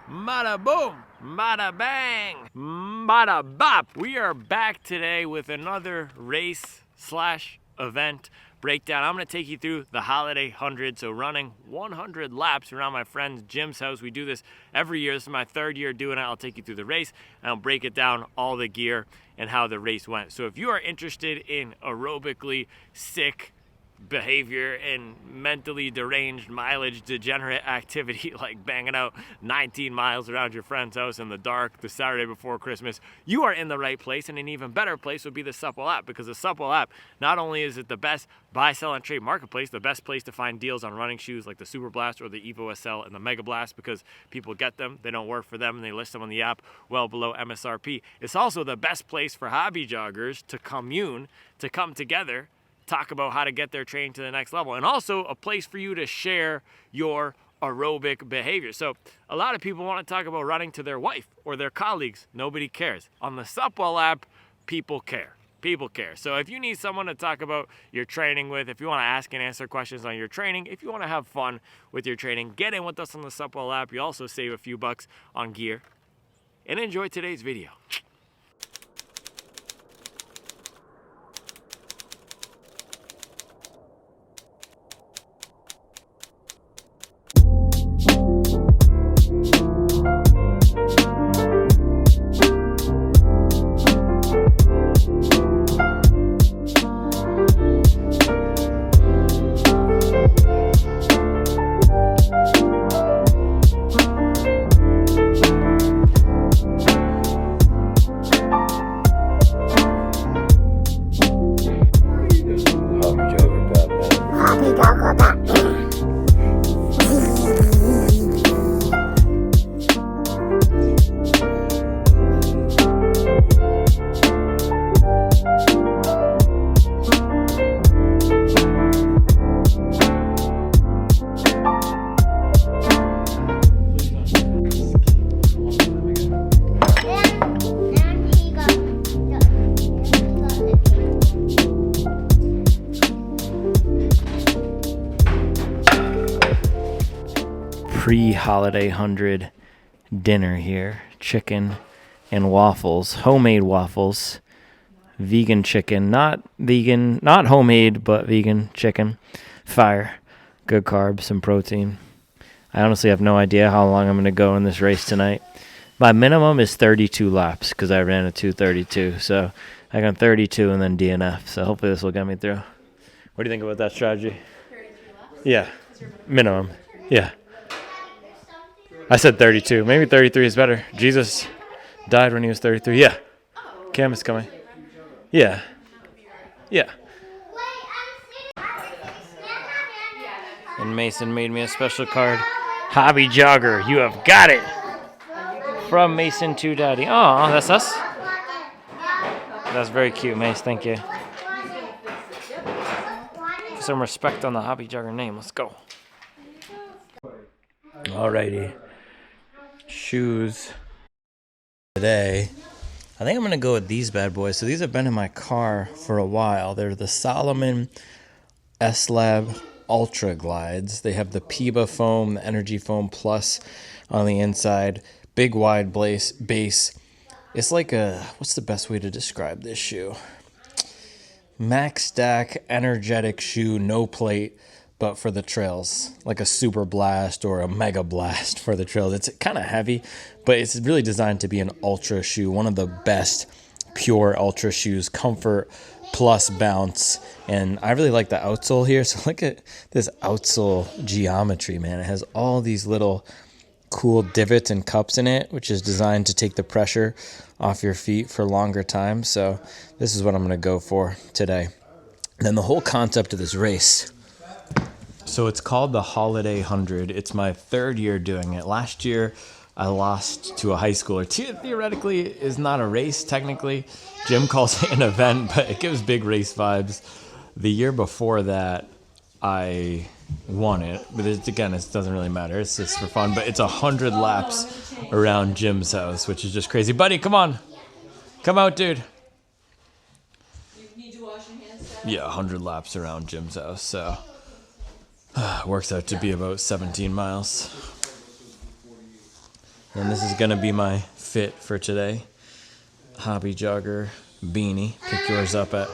Bada boom, bada bang, bada bop. We are back today with another race slash event breakdown. I'm going to take you through the Holiday 100, so running 100 laps around my friend Jim's house. We do this every year. This is my third year doing it. I'll take you through the race and I'll break it down, all the gear and how the race went. So if you are interested in aerobically sick behavior and mentally deranged mileage degenerate activity like banging out 19 miles around your friend's house in the dark the Saturday before Christmas, you are in the right place. And an even better place would be the Supple app, because the Supple app, not only is it the best buy, sell, and trade marketplace, the best place to find deals on running shoes like the Super Blast or the Evo SL and the Mega Blast, because people get them, they don't work for them, and they list them on the app well below MSRP. It's also the best place for hobby joggers to commune, to come together, talk about how to get their training to the next level, and also a place for you to share your aerobic behavior. So a lot of people want to talk about running to their wife or their colleagues. Nobody cares. On the Supple app, people care. People care. So if you need someone to talk about your training with, if you want to ask and answer questions on your training, if you want to have fun with your training, get in with us on the Supple app. You also save a few bucks on gear. And enjoy today's video. Pre-Holiday 100 dinner here. Chicken and waffles, homemade waffles, vegan chicken, not homemade, but vegan chicken. Fire, good carbs, some protein. I honestly have no idea how long I'm going to go in this race tonight. My minimum is 32 laps because I ran a 2:32, so I got 32 and then DNF, so hopefully this will get me through. What do you think about that strategy? 32 laps? Yeah, minimum, yeah. I said 32. Maybe 33 is better. Jesus died when he was 33. Yeah. Cam is coming. Yeah. Yeah. And Mason made me a special card. Hobby Jogger, you have got it. From Mason to Daddy. Oh, that's us? That's very cute, Mace. Thank you. Some respect on the Hobby Jogger name. Let's go. Alrighty. Shoes today. I think I'm gonna go with these bad boys. So these have been in my car for a while. They're the Salomon S-Lab Ultra Glides. They have the Piba foam, the Energy Foam Plus on the inside. Big wide base. It's like what's the best way to describe this shoe? Max stack energetic shoe, no plate, but for the trails, like a Super Blast or a Mega Blast for the trails. It's kind of heavy, but it's really designed to be an ultra shoe, one of the best pure ultra shoes, comfort plus bounce. And I really like the outsole here. So look at this outsole geometry, man. It has all these little cool divots and cups in it, which is designed to take the pressure off your feet for longer time. So this is what I'm going to go for today. And then the whole concept of this race. So it's called the Holiday 100. It's my third year doing it. Last year, I lost to a high schooler. Theoretically, is not a race, technically. Jim calls it an event, but it gives big race vibes. The year before that, I won it. But it doesn't really matter. It's just for fun. But it's 100 laps around Jim's house, which is just crazy. Buddy, come on. Come out, dude. You need to wash your hands. Yeah, 100 laps around Jim's house, so... Works out to be about 17 miles. And this is gonna be my fit for today. Hobby jogger beanie. Pick yours up at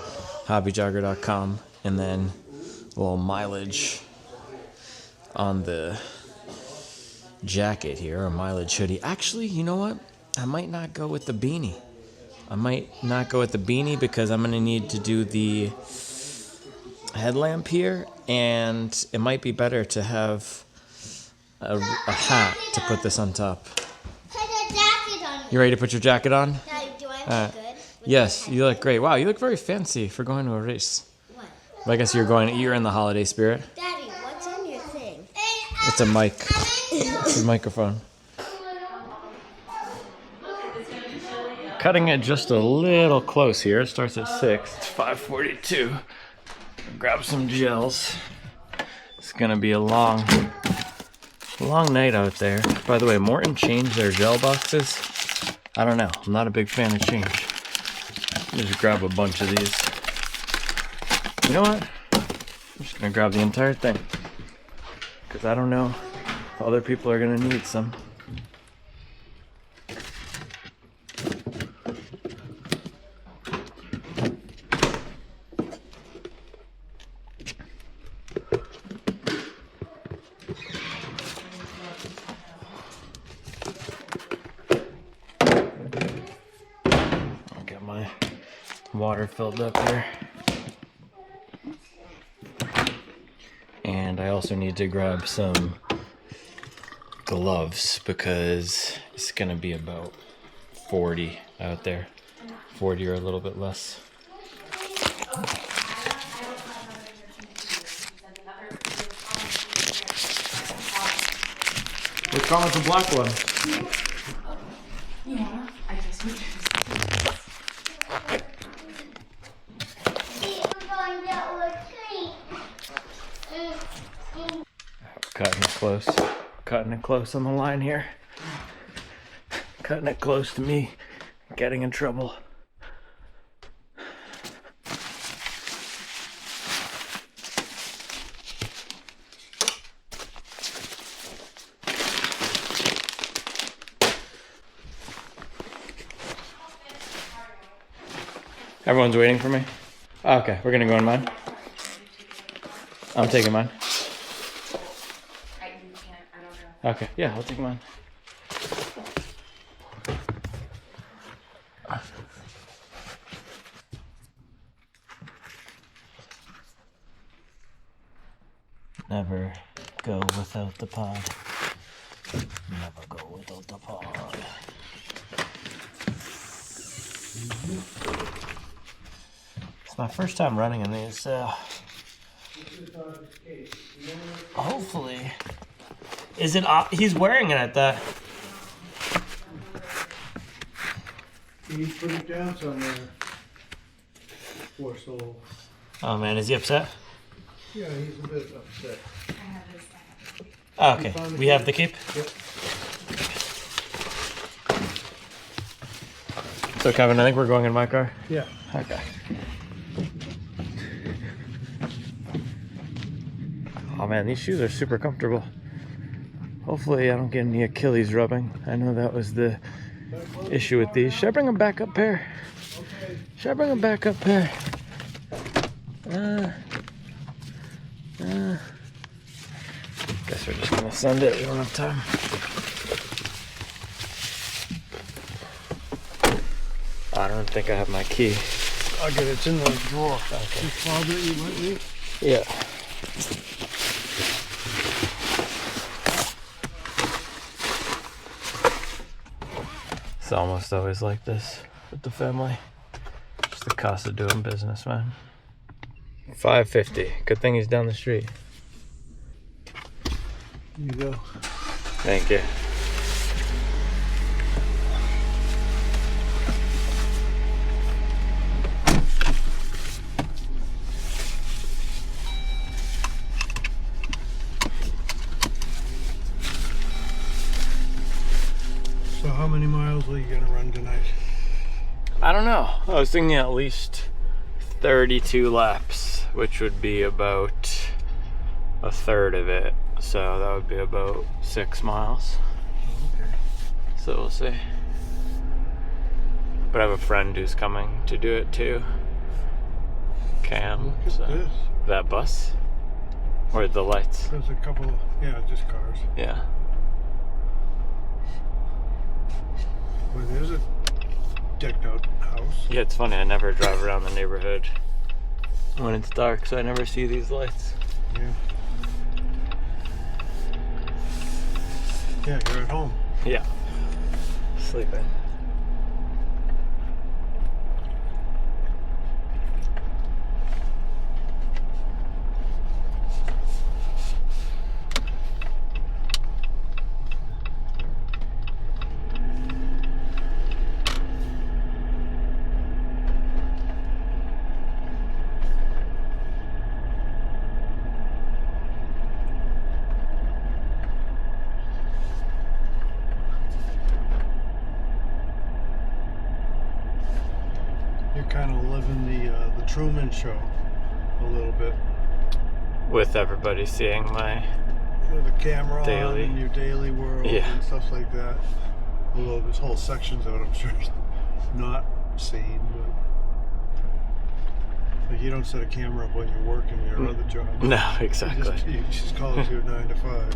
hobbyjogger.com, and then a little mileage on the jacket here, a mileage hoodie. Actually, you know what? I might not go with the beanie. Because I'm gonna need to do the headlamp here, and it might be better to have a hat to put this on top. Put a jacket on me. You ready to put your jacket on? Daddy, do I look good? Yes, you look great. Wow, you look very fancy for going to a race. What? But I guess you're in the holiday spirit. Daddy, what's on your thing? It's a mic. It's a microphone. Cutting it just a little close here. It starts at 6. It's 5:42. Grab some gels. It's gonna be a long night out there. By the way, Morton changed their gel boxes. I don't know. I'm not a big fan of change. Just grab a bunch of these. You know what? I'm just gonna grab the entire thing, because I don't know if other people are gonna need some. I'll get my water filled up here. And I also need to grab some gloves, because it's gonna be about 40 out there. 40 or a little bit less. What's wrong with the black one? Yeah, I guess we can. Cutting it close on the line here. Cutting it close to me getting in trouble. Everyone's waiting for me? Okay, we're gonna go in mine. I'm taking mine. Okay, yeah, I'll take mine. Never go without the pod. Never go without the pod. It's my first time running in these, so hopefully. Is it? He's wearing it at that. He put it down somewhere. Poor soul. Oh man, is he upset? Yeah, he's a bit upset. Oh, okay, we have the cape. Yep. So Kevin, I think we're going in my car. Yeah. Okay. Oh man, these shoes are super comfortable. Hopefully I don't get any Achilles rubbing. I know that was the issue with these. Should I bring a backup pair? Should I bring a backup pair? Guess we're just gonna send it. We don't have time. I don't think I have my key. I'll get it. It's in the drawer. Okay. You found it, you might need. Yeah. It's almost always like this with the family. Just the cost of doing business, man. $5.50. Good thing he's down the street. Here you go. Thank you. So how many miles are you gonna run tonight? I don't know. I was thinking at least 32 laps, which would be about a third of it. So that would be about 6 miles. Okay. So we'll see. But I have a friend who's coming to do it too. Cam. Look at So. this. That bus? Or the lights? There's a couple of, yeah, just cars. Yeah. Well, there's a decked out house. Yeah, it's funny. I never drive around the neighborhood when it's dark, so I never see these lights. Yeah. Yeah, you're at home. Yeah. Sleeping. You're kind of living the Truman Show a little bit. With everybody seeing my With the camera daily. on in your daily world Yeah. and stuff like that. Although this whole section's out, I'm sure it's not seen, but like you don't set a camera up when you're working your other job. No, exactly. You just call it your 9 to 5.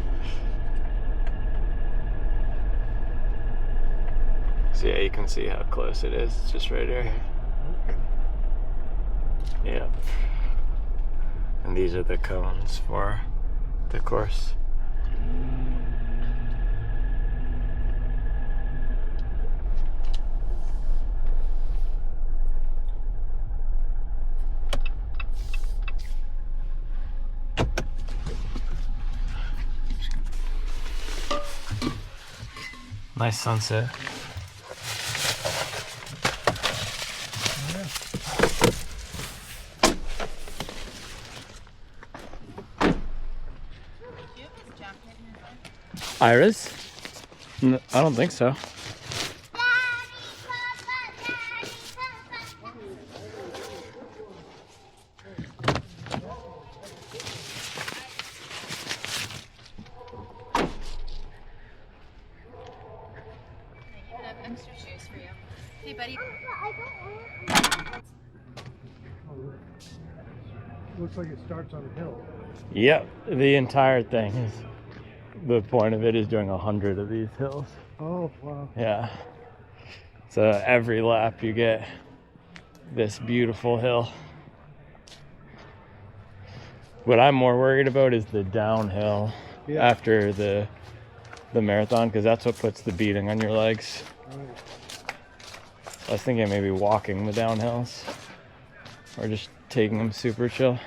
So yeah, you can see how close it is. It's just right here. Okay. Yep. And these are the cones for the course. Nice sunset. Iris? I don't think so. Extra shoes for you. Hey, buddy. Looks like it starts on a hill. Yep, the entire thing is, the point of it is doing 100 of these hills. Oh, wow. Yeah. So every lap you get this beautiful hill. What I'm more worried about is the downhill after the marathon, because that's what puts the beating on your legs. Right. I was thinking maybe walking the downhills or just taking them super chill.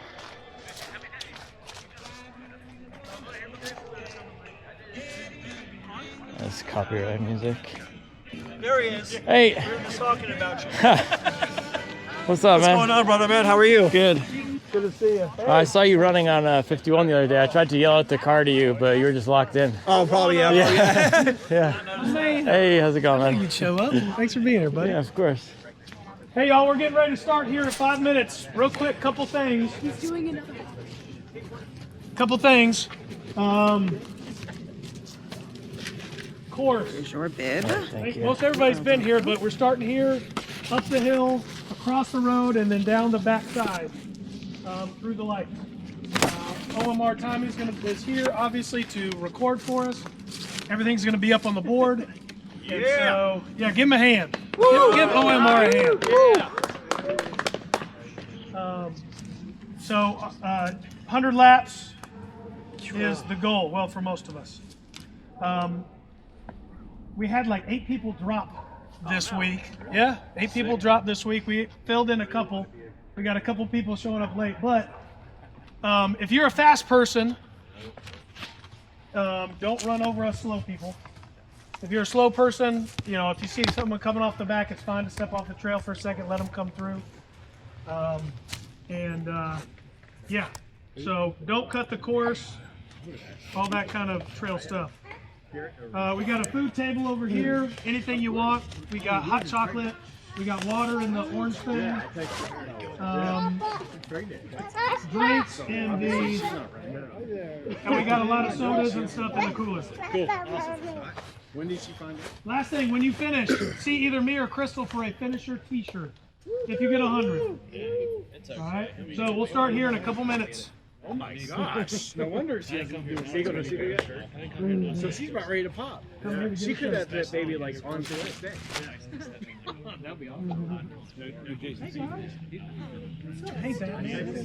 That's copyright music. There he is. Hey, We were just talking about you. what's up, What's man? going on, brother, man? How are you? Good. Good to see you. I saw you running on 51 the other day. I tried to yell out the car to you, but you were just locked in. Oh, probably, yeah. Yeah. Yeah. Hey, how's it going, man? You show up. Thanks for being here, buddy. Yeah, of course. Hey y'all, we're getting ready to start here in 5 minutes. Real quick, couple things. He's doing another. Couple things. Course. Here's your bib. Thank you. Most everybody's been here, but we're starting here, up the hill, across the road, and then down the back side through the lights. OMR timing is here, obviously, to record for us. Everything's going to be up on the board. And so, yeah, give him a hand. Give OMR a hand. So, 100 laps is the goal, well, for most of us. We had like 8 people drop this week. Yeah, 8 people dropped this week. We filled in a couple. We got a couple people showing up late. But if you're a fast person, don't run over us slow people. If you're a slow person, you know, if you see someone coming off the back, it's fine to step off the trail for a second, let them come through. Yeah, so don't cut the course, all that kind of trail stuff. We got a food table over here, anything you want. We got hot chocolate, we got water in the orange thing, drinks in and we got a lot of sodas and stuff in the cooler. Cool. When did she find it? Last thing, when you finish, see either me or Crystal for a finisher t-shirt. If you get 100. All right, so we'll start here in a couple minutes. Oh my gosh! No wonder she hasn't been able to see it yet. So she's about ready to pop. She could have that baby like on to this day. That'd be awesome. Hey, Batman.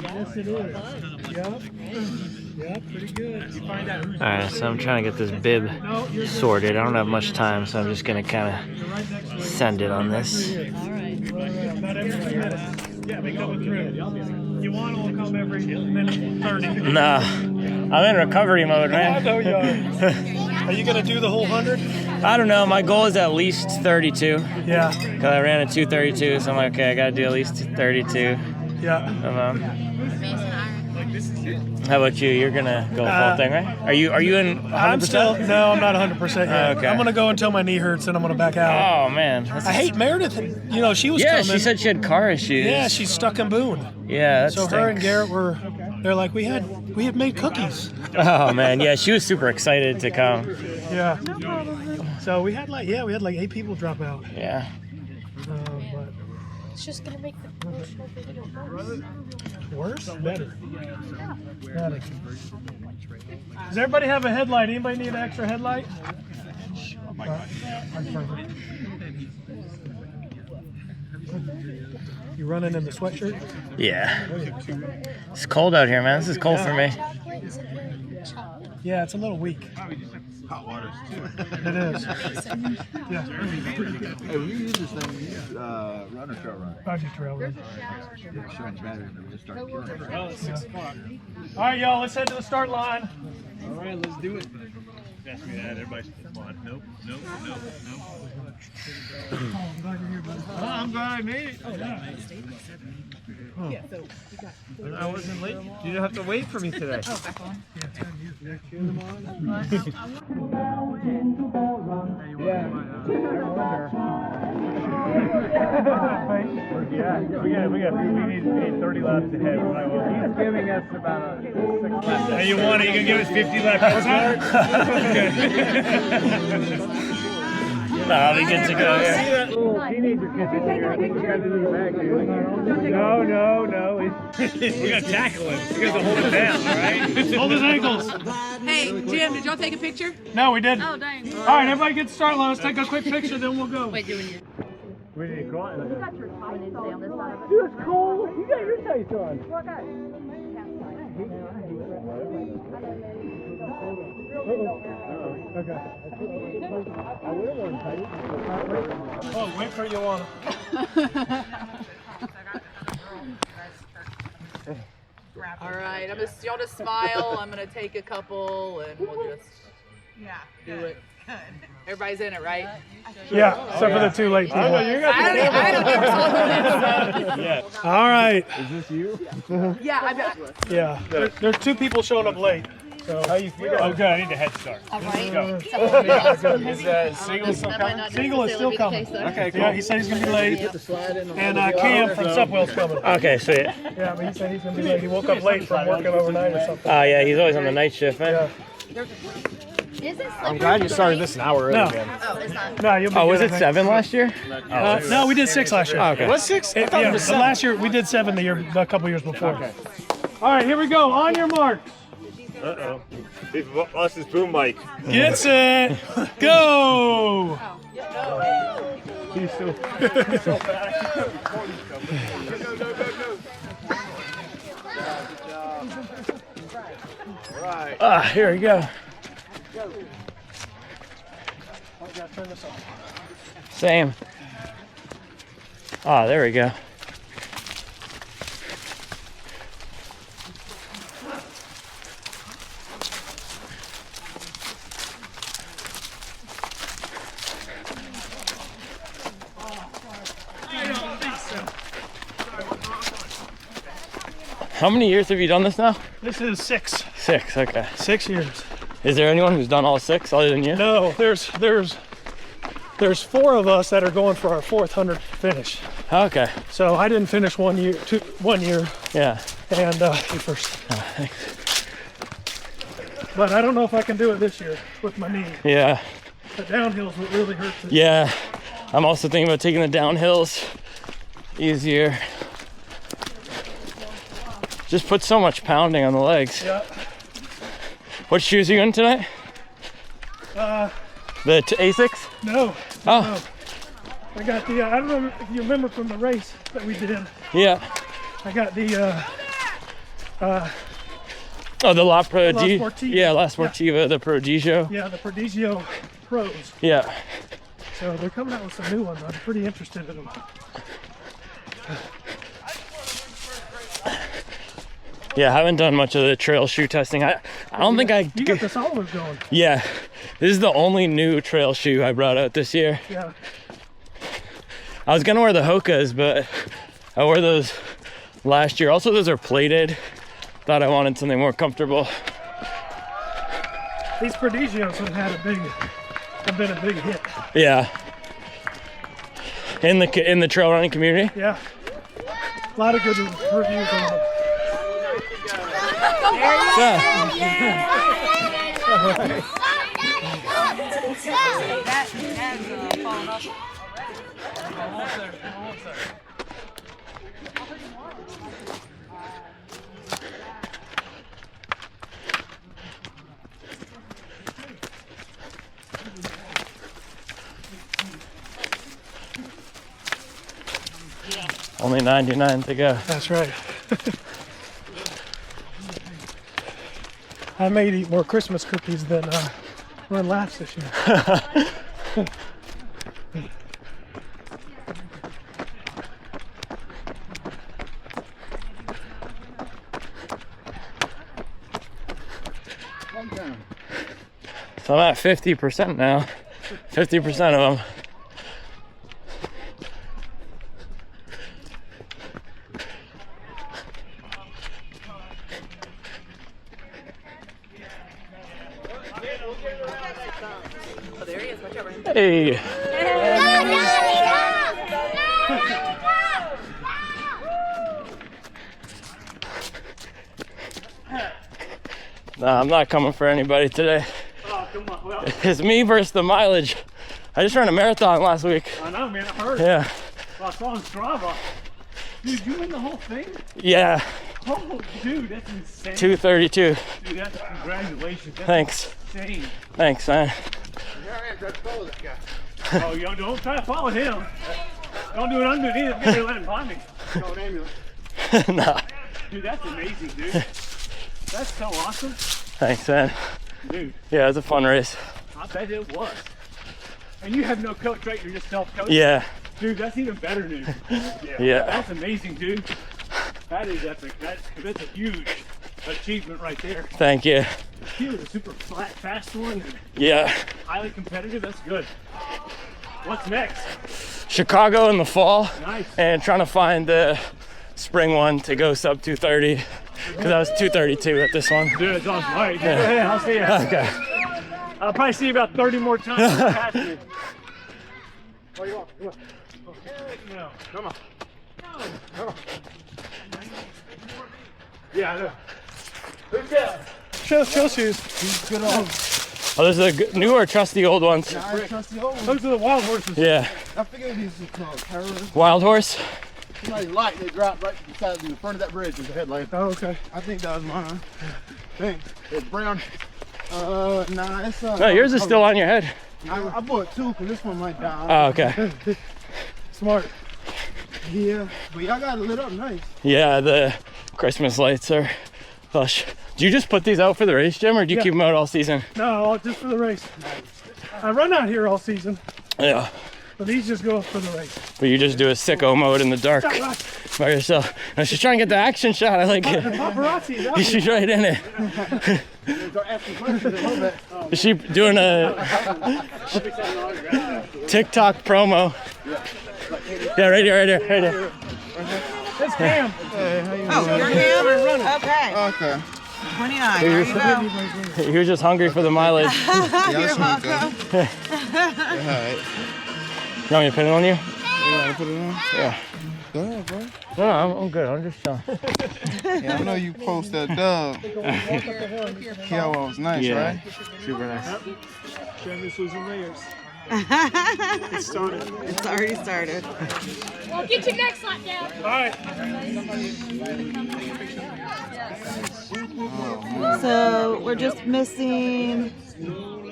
Yes, it is. Yep. Yeah, pretty good. You find out who's Alright, so I'm trying to get this bib sorted. I don't have much time, so I'm just gonna kind of send it on this. about every 3 minutes. Yeah, they come through. You want to come every minute 30. Nah, I'm in recovery mode, man. I know you are. Are you going to do the whole 100? I don't know. My goal is at least 32. Yeah. Because I ran a 2:32, so I'm like, okay, I got to do at least 32. Yeah. How about you? You're gonna go full thing, right? Are you in 100%? I'm still no, I'm not 100% yet. Okay. I'm gonna go until my knee hurts, and I'm gonna back out. Oh man, I hate Meredith. You know, she was yeah, coming. she said she had car issues. Yeah, she's stuck in Boone. Yeah, that's So her and Garrett were. They're like, we had made cookies. Oh man, yeah, she was super excited to come. Yeah. So we had like 8 people drop out. Yeah. But It's just gonna make the promotional video worse? worse. Better. Better. Does everybody have a headlight? Anybody need an extra headlight? Perfect. You running in the sweatshirt? Yeah. It's cold out here, man. This is cold for me. Yeah, it's a little weak. Hot water. It is. Yeah. Hey, when you use this thing, you use run or trail run? Project Trail Run. Yeah, showing battery and it'll start killing it. Well, it's 6 o'clock. All right, y'all, let's head to the start line. All right, let's do it. Ask me that. Everybody's fun. Nope. Oh, I'm glad I made it. Oh, yeah. I wasn't late. You didn't have to wait for me today. We need 30 laps ahead. He's giving us about a 6 laps. Hey, you want it? You can give us 50 laps. Nah, we good to go here. See that little teenager kid here? I think we got to do the back here. No. We got to tackle him. We got to hold him down, all right? Hold his ankles. Hey, Jim, did y'all take a picture? No, we didn't. Oh, dang. All right, everybody get the start line. Let's take a quick picture, then we'll go. Wait, doing it. We need to go on. You got your tie stay on this side of it. Dude, it's cold. You got your tights on. Okay. Oh, wait for you on. All right, y'all just smile. I'm gonna take a couple, and we'll just do it. Everybody's in it, right? Yeah, except for the 2 late people. I don't Yeah. All right. Is this you? Yeah, I bet. Yeah. There's 2 people showing up late. So how you feel? Oh, good. I need a head start. All right. Is Single still coming? Single is still coming. Okay, cool. Yeah, he said he's gonna be late. And Cam from Supwell's coming. Okay, sweet. Yeah, but he said he's gonna be late. He woke up late from working overnight or something. Oh yeah, he's always on the night shift, man. I'm glad you started this an hour early, No. man. No, you'll be Oh, was good, it I think. 7 last year? No, we did 6 last year. Oh, okay. What's 6? I thought it Yeah, was the 7. last year we did 7 a couple years before. Okay. All right, here we go. On your marks. Uh-oh. He lost his boom mic. Get set. Go. He's so fast. Here we go. Same. Ah, there we go. How many years have you done this now? This is 6. 6, okay. 6 years. Is there anyone who's done all 6 other than you? No, there's there's 4 of us that are going for our 400th finish. Okay. So I didn't finish 1 year, 1 year. Yeah. And you first. But I don't know if I can do it this year with my knee. Yeah. The downhill's what really hurts it. Yeah. I'm also thinking about taking the downhills easier. Just put so much pounding on the legs. Yeah. What shoes are you in tonight? The Asics? No. Oh. No. I got the, I don't know if you remember from the race that we did. Yeah. I got the, Oh, the La Prodigio. Sportiva. Yeah, La Sportiva, the Prodigio. yeah, the Prodigio Pros. Yeah. So they're coming out with some new ones. I'm pretty interested in them. Yeah, I haven't done much of the trail shoe testing. I don't think I. You got the Solomons going. Yeah, this is the only new trail shoe I brought out this year. Yeah. I was gonna wear the Hokas, but I wore those last year. Also, those are plated. Thought I wanted something more comfortable. These Prodigios have been a big hit. Yeah. In the trail running community. Yeah. A lot of good reviews on them. Only 99 to go. That's right. I may eat more Christmas cookies than run laps this year. So I'm at 50% now. 50% of them. Oh, there he is. Watch out, Ryan. Hey. Nah, I'm not coming for anybody today. Oh, come on. Well, It's me versus the mileage. I just ran a marathon last week. I know, man. It hurts. Yeah. I saw on Strava. Dude, you win the whole thing? Yeah. Oh, dude, that's insane. 2:32. Dude, that's congratulations. That's Thanks. insane. Thanks, man. Oh, yo, don't try to follow him. Don't do it underneath. Get there, let him find me. Call an ambulance. Nah. Dude, that's amazing, dude. That's so awesome. Thanks, man. Dude, Yeah, it was a fun race. I bet it was. And you have no coach, right? You're just self-coaching? Yeah. Dude, that's even better news. Yeah. That's amazing, dude. That is epic. That's a huge achievement right there. Thank you. He was a super flat, fast one. Yeah. Highly competitive. That's good. What's next? Chicago in the fall. Nice. And trying to find the spring one to go sub 2:30. Because I was 2:32 at this one. Dude, it's awesome. All right, go ahead. I'll see you. Okay. I'll probably see you about 30 more times. Past you. Where you going? Come on. No. Come on. Come on. Yeah, I know. Who's that? Show shoes. He's good on. Oh, those are the new or trusty old ones? I trust the old one. Those are the wild horses. Yeah. I figured these were called terrorists. Wild horse? Somebody light, they dropped right beside the front of that bridge with the headlight. Oh, okay. I think that was mine. Thanks. It's brown. Nah, it's No, yours is still on your head. I bought two because this one might die. Oh, okay. Smart. Yeah, but y'all got it lit up nice. Yeah, the Christmas lights are lush. Do you just put these out for the race, Jim, or do you Yeah. keep them out all season? No, just for the race. I run out here all season, Yeah. but these just go for the race. But you just do a sicko mode in the dark by yourself. I was just trying to get the action shot. I like The it. paparazzi is out here. She's right in it. Start asking questions a little bit. Is she doing a TikTok promo? Yeah, right here, right here, right here. It's Cam. Hey, how you Oh, doing? you're him? Okay. Okay. 29. There you go. He was just hungry for the mileage. You're welcome. Alright. You want me to put it on you? Yeah, put it on. Yeah. Go ahead, bro. No, I'm good. I'm just chilling. Yeah, I know you post that dub. Yeah, well, it was nice, Yeah. right? Super nice. Travis was in layers. It started. It's already started. Well, get your next lap down. All right. So we're just missing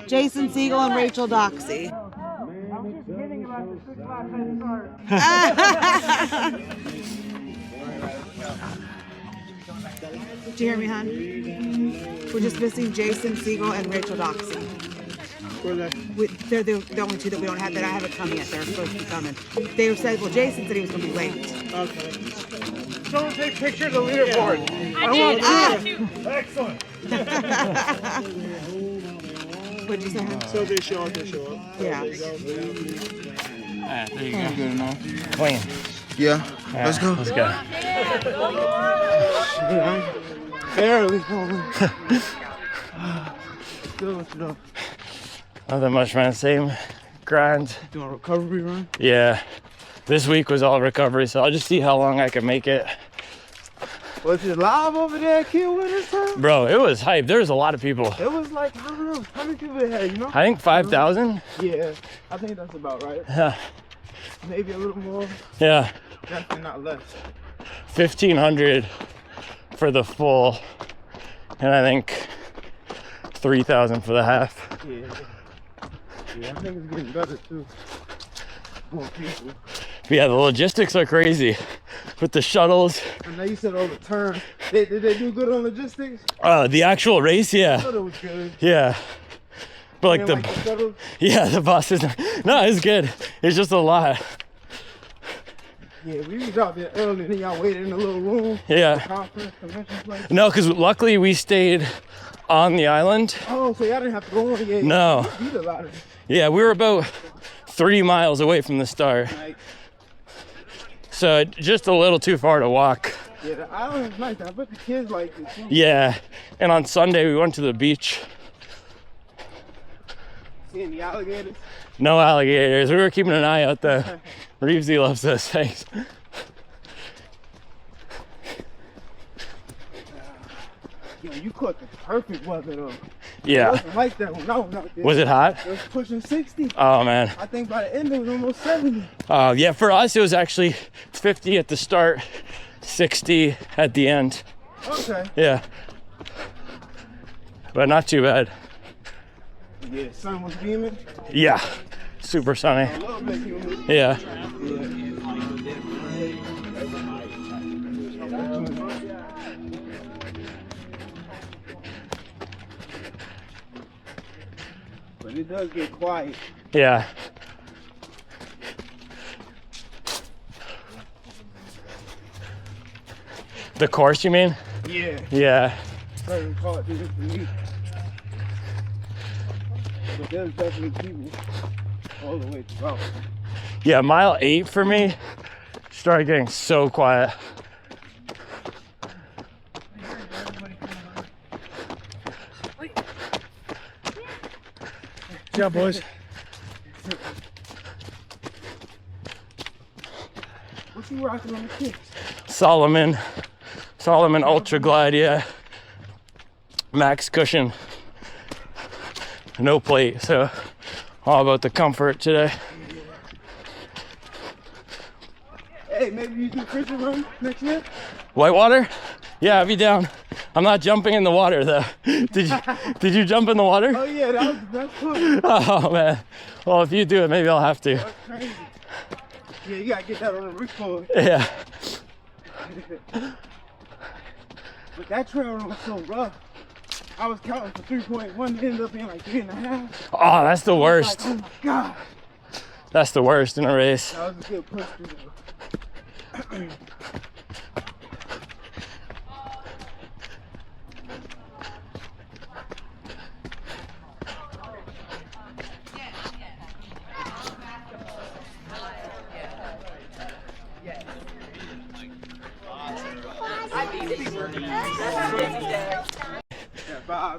Jason Siegel and Rachel Doxey. I'm just kidding about the 6 lap head start. Did you hear me, hon? We're just missing Jason Siegel and Rachel Doxey. They're the only two that we don't have that I haven't come yet. They're supposed to be coming. They said, well, Jason said he was going to be late. Okay. Someone take pictures of the leaderboard. I did. Excellent. What'd you say, hon? So they show up, Yeah. There you That's good enough. Clean. Yeah, let's go. Let's go. Barely. Still, Nothing much, man. Same grind. doing a recovery run. Yeah. This week was all recovery, so I'll just see how long I can make it. Was it live over there at Kill this time? Bro, it was hype. There was a lot of people. It was like, I don't know, how many people they had, you know? I think 5,000. Yeah, I think that's about right. Yeah. Maybe a little more, Yeah. definitely not less. 1,500 for the full, and I think 3,000 for the half. Yeah. Yeah, I think it's getting better too. More people. But yeah, the logistics are crazy with the shuttles. I know you said all the turn. Did they do good on logistics? The actual race, I yeah. thought it was good. Yeah. But like And, the shuttles, yeah, the bus is, no, it's good. It's just a lot. yeah, we was out there early and then y'all waited in a little room. Yeah. Conference, convention place. No, because luckily we stayed on the island. Oh, so y'all didn't have to go on. Yeah, No. You beat a lot of it. Yeah, we were about 3 miles away from the start. Like, So just a little too far to walk. yeah, the island is nice. I bet the kids like it too. Yeah. And on Sunday we went to the beach. Seeing the alligators. No alligators. We were keeping an eye out though. Reevesy loves those things. Yo, you caught the perfect weather though. It Yeah. wasn't like that when I was out there. Was it hot? It was pushing 60. Oh man. I think by the end it was almost 70. Yeah, for us it was actually 50 at the start, 60 at the end. Okay. Yeah. But not too bad. Yeah, sun was beaming. Yeah. Super sunny. A little bit humid. Yeah. But it does get quiet. Yeah. The course, you mean? Yeah. Yeah. Very hard to do for me. But there's definitely people all the way throughout. Yeah, mile 8 for me started getting so quiet. Yeah, boys. What's he rocking on the kicks? Solomon Ultra Glide, yeah. Max cushion. No plate, so all about the comfort today. Hey, maybe you do Christian run next year? Whitewater? Yeah, I'll be down. I'm not jumping in the water though. Did you jump in the water? Oh yeah, that was the best part. Oh man. Well, if you do it, maybe I'll have to. That's crazy. Yeah, you gotta get that on the record. Yeah. But that trail run was so rough. I was counting for 3.1, it ended up being like 3.5. Oh, that's the worst. Like, oh my God. That's the worst in a race. That was a good push through.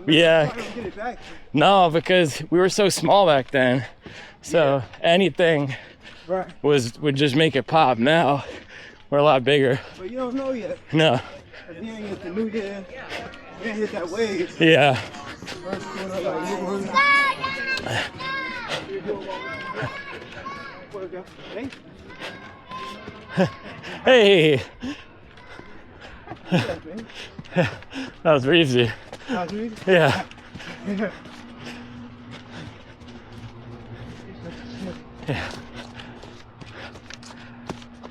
Yeah. No, because we were so small back then. So anything would just make it pop. Now we're a lot bigger. But you don't know yet. No. If you ain't hit the new year, you ain't hit that wave. Yeah. First quarter, like, you were- Hey. That was easy. Yeah. Yeah.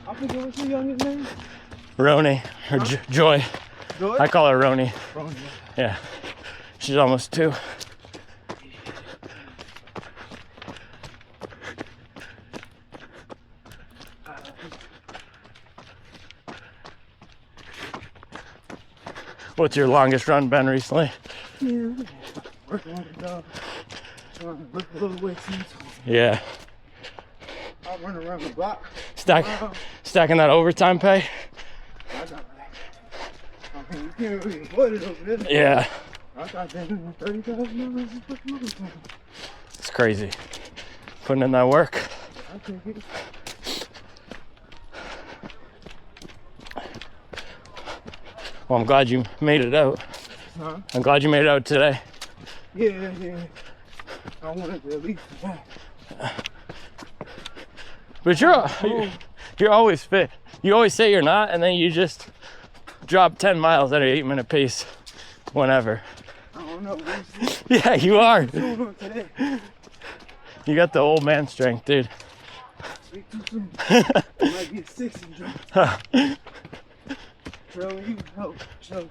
I forget what's your youngest name? Roni or Joy. Joy? I call her Roni. Roni. Yeah. She's almost 2. What's your longest run been recently? Yeah. Working on the dog. Trying to lift a little weight. Yeah. I run around the block. Stacking that overtime pay? I got I mean, you can't really avoid it over there. Yeah. I got that $30,000 It's crazy. Putting in that work. I take it. Well, I'm glad you made it out. Huh? I'm glad you made it out today. Yeah. I wanted to at least. But you're always fit. You always say you're not, and then you just drop 10 miles at an 8-minute pace whenever. I don't know. Yeah, you are. What's going on today? You got the old man strength, dude. Speak too soon. I might get 60 drunk. Bro, you help. So.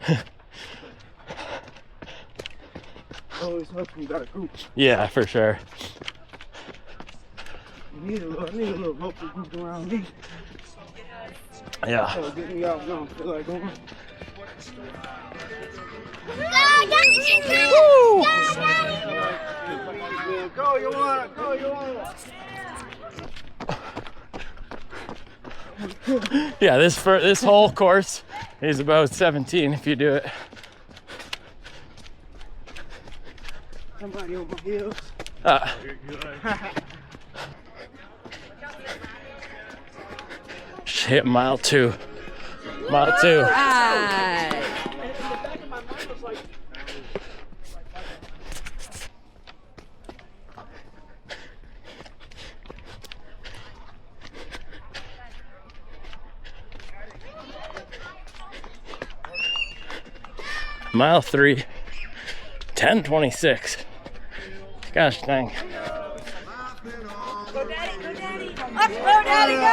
Always help when you got a group. Yeah, for sure. I need a little vocal group around me. Yeah. So get me out now. Feel like going. Go, you want it. Go, you want it. Yeah, this whole course is about 17 if you do it. Somebody on my heels. Hit mile 2. Mile 2. Right. Mile 3. 10:26. Gosh dang. Go, Daddy, go, Daddy. Up, go, Daddy, go.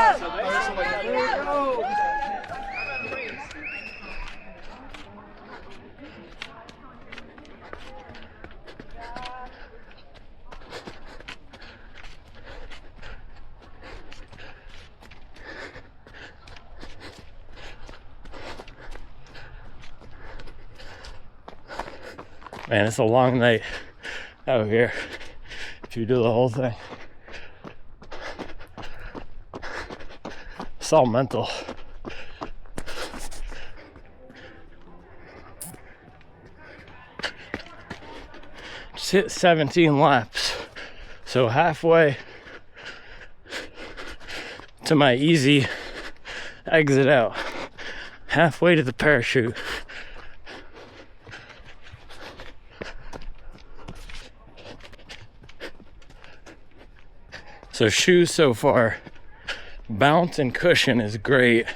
Man, it's a long night out here if you do the whole thing. It's all mental. Just hit 17 laps. So halfway to my easy exit out. Halfway to the parachute. So shoes so far, bounce and cushion is great.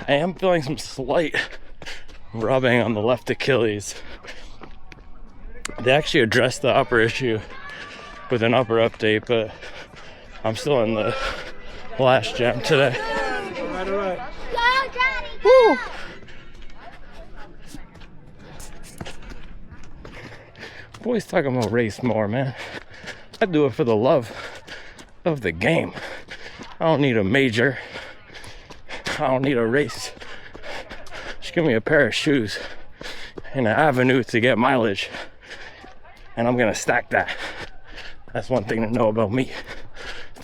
I am feeling some slight rubbing on the left Achilles. They actually addressed the upper issue with an upper update, but I'm still in the last jam today. All right. Go, Daddy! Woo! Boys talking about race more, man. I do it for the love of the game. I don't need a major. I don't need a race. Just give me a pair of shoes and an avenue to get mileage, and I'm gonna stack that. That's one thing to know about me.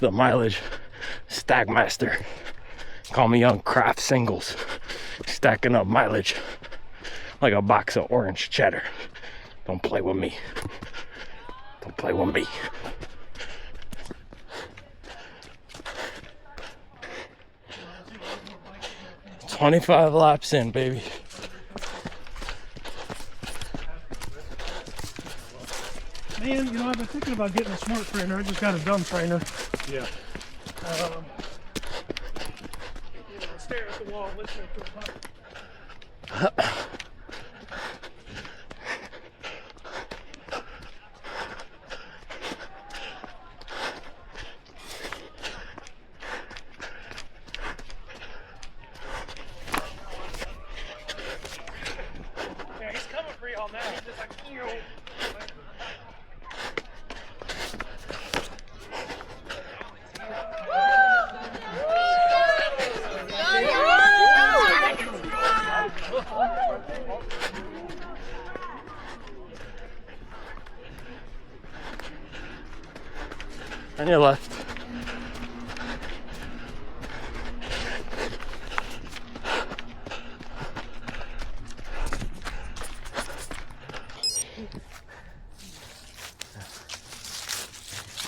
The mileage stack master. Call me Young Craft Singles. Stacking up mileage like a box of orange cheddar. Don't play with me. Don't play with me. 25 laps in, baby. Man, you know, I've been thinking about getting a smart trainer. I just got a dumb trainer. Yeah. Stare at the wall, listening to a puppy. Yeah, he's coming for y'all now. He's just like, On your left.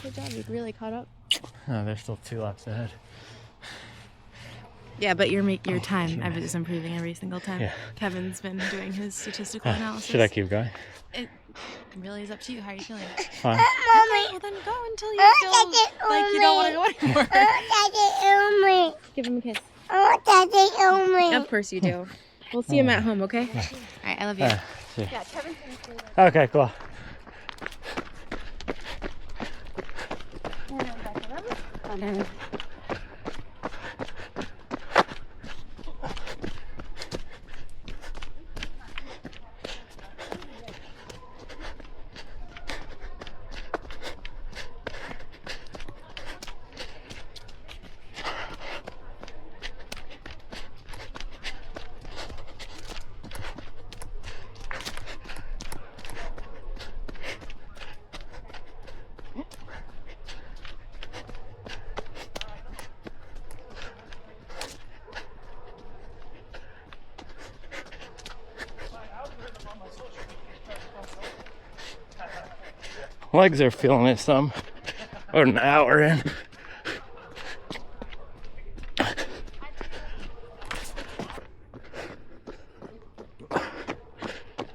Good job, you really caught up. Oh, there's still 2 laps ahead. Yeah, but your time is improving every single time. Yeah. Kevin's been doing his statistical analysis. Should I keep going? It really is up to you. How are you feeling? Fine. Okay, well then go until you feel like you don't want to go anymore. Give him a kiss. Of course you do. We'll see him at home, okay? All right, I love you. See. Yeah, Kevin's gonna stay there. Okay, cool. Legs are feeling it some. About an hour in.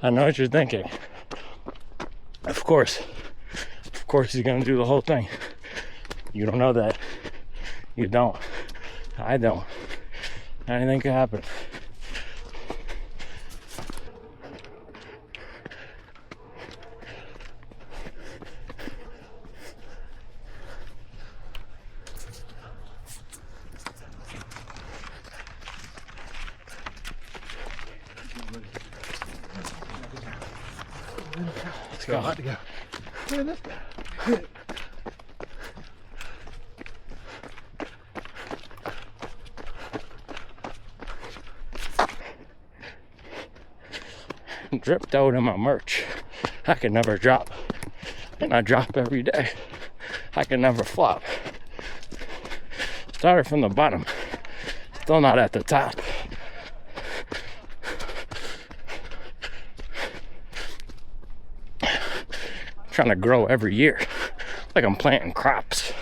I know what you're thinking. Of course he's gonna do the whole thing. You don't know that. You don't. I don't. Anything could happen. Let's go. Look at this guy. Dripped out in my merch. I can never drop. And I drop every day. I can never flop. Started from the bottom. Still not at the top. Trying to grow every year. Like I'm planting crops.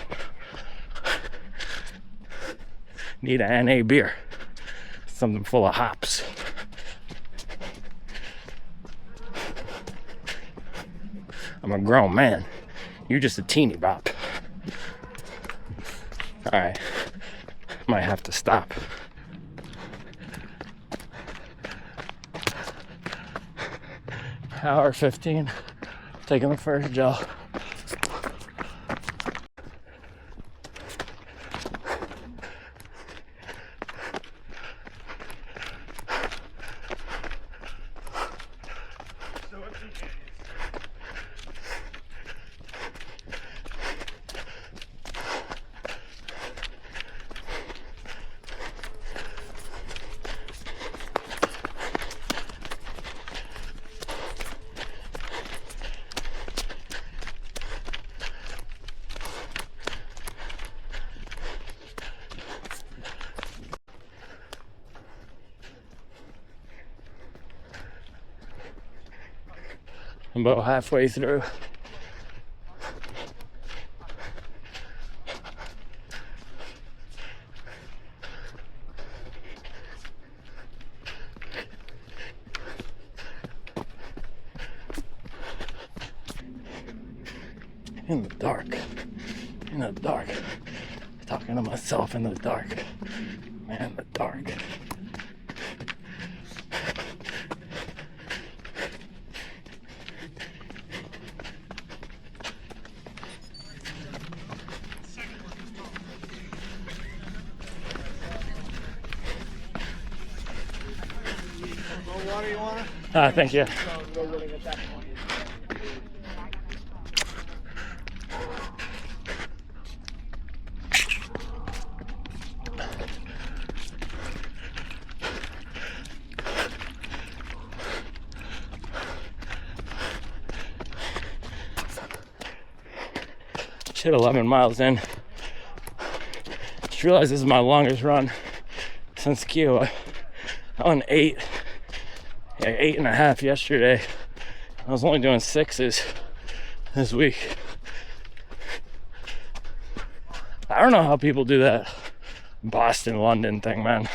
Need a NA beer. Something full of hops. I'm a grown man. You're just a teeny bop. Alright. Might have to stop. Hour 15. Taking the first gel. I'm about halfway through. in the dark. In the dark. Talking to myself in the dark. Man, the dark. Water you want? Thank you. Shit, 11 miles in. Just realized this is my longest run since Q. I went 8.5 yesterday. I was only doing 6s this week. I don't know how people do that Boston, London thing, man.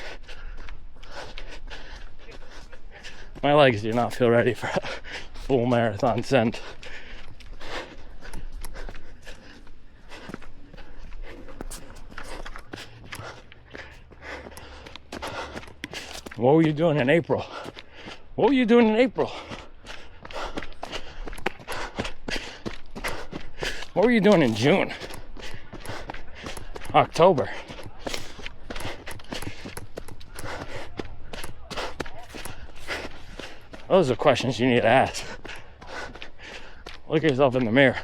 My legs do not feel ready for a full marathon send. What were you doing in April? What were you doing in April? What were you doing in June? October? Those are questions you need to ask. Look at yourself in the mirror.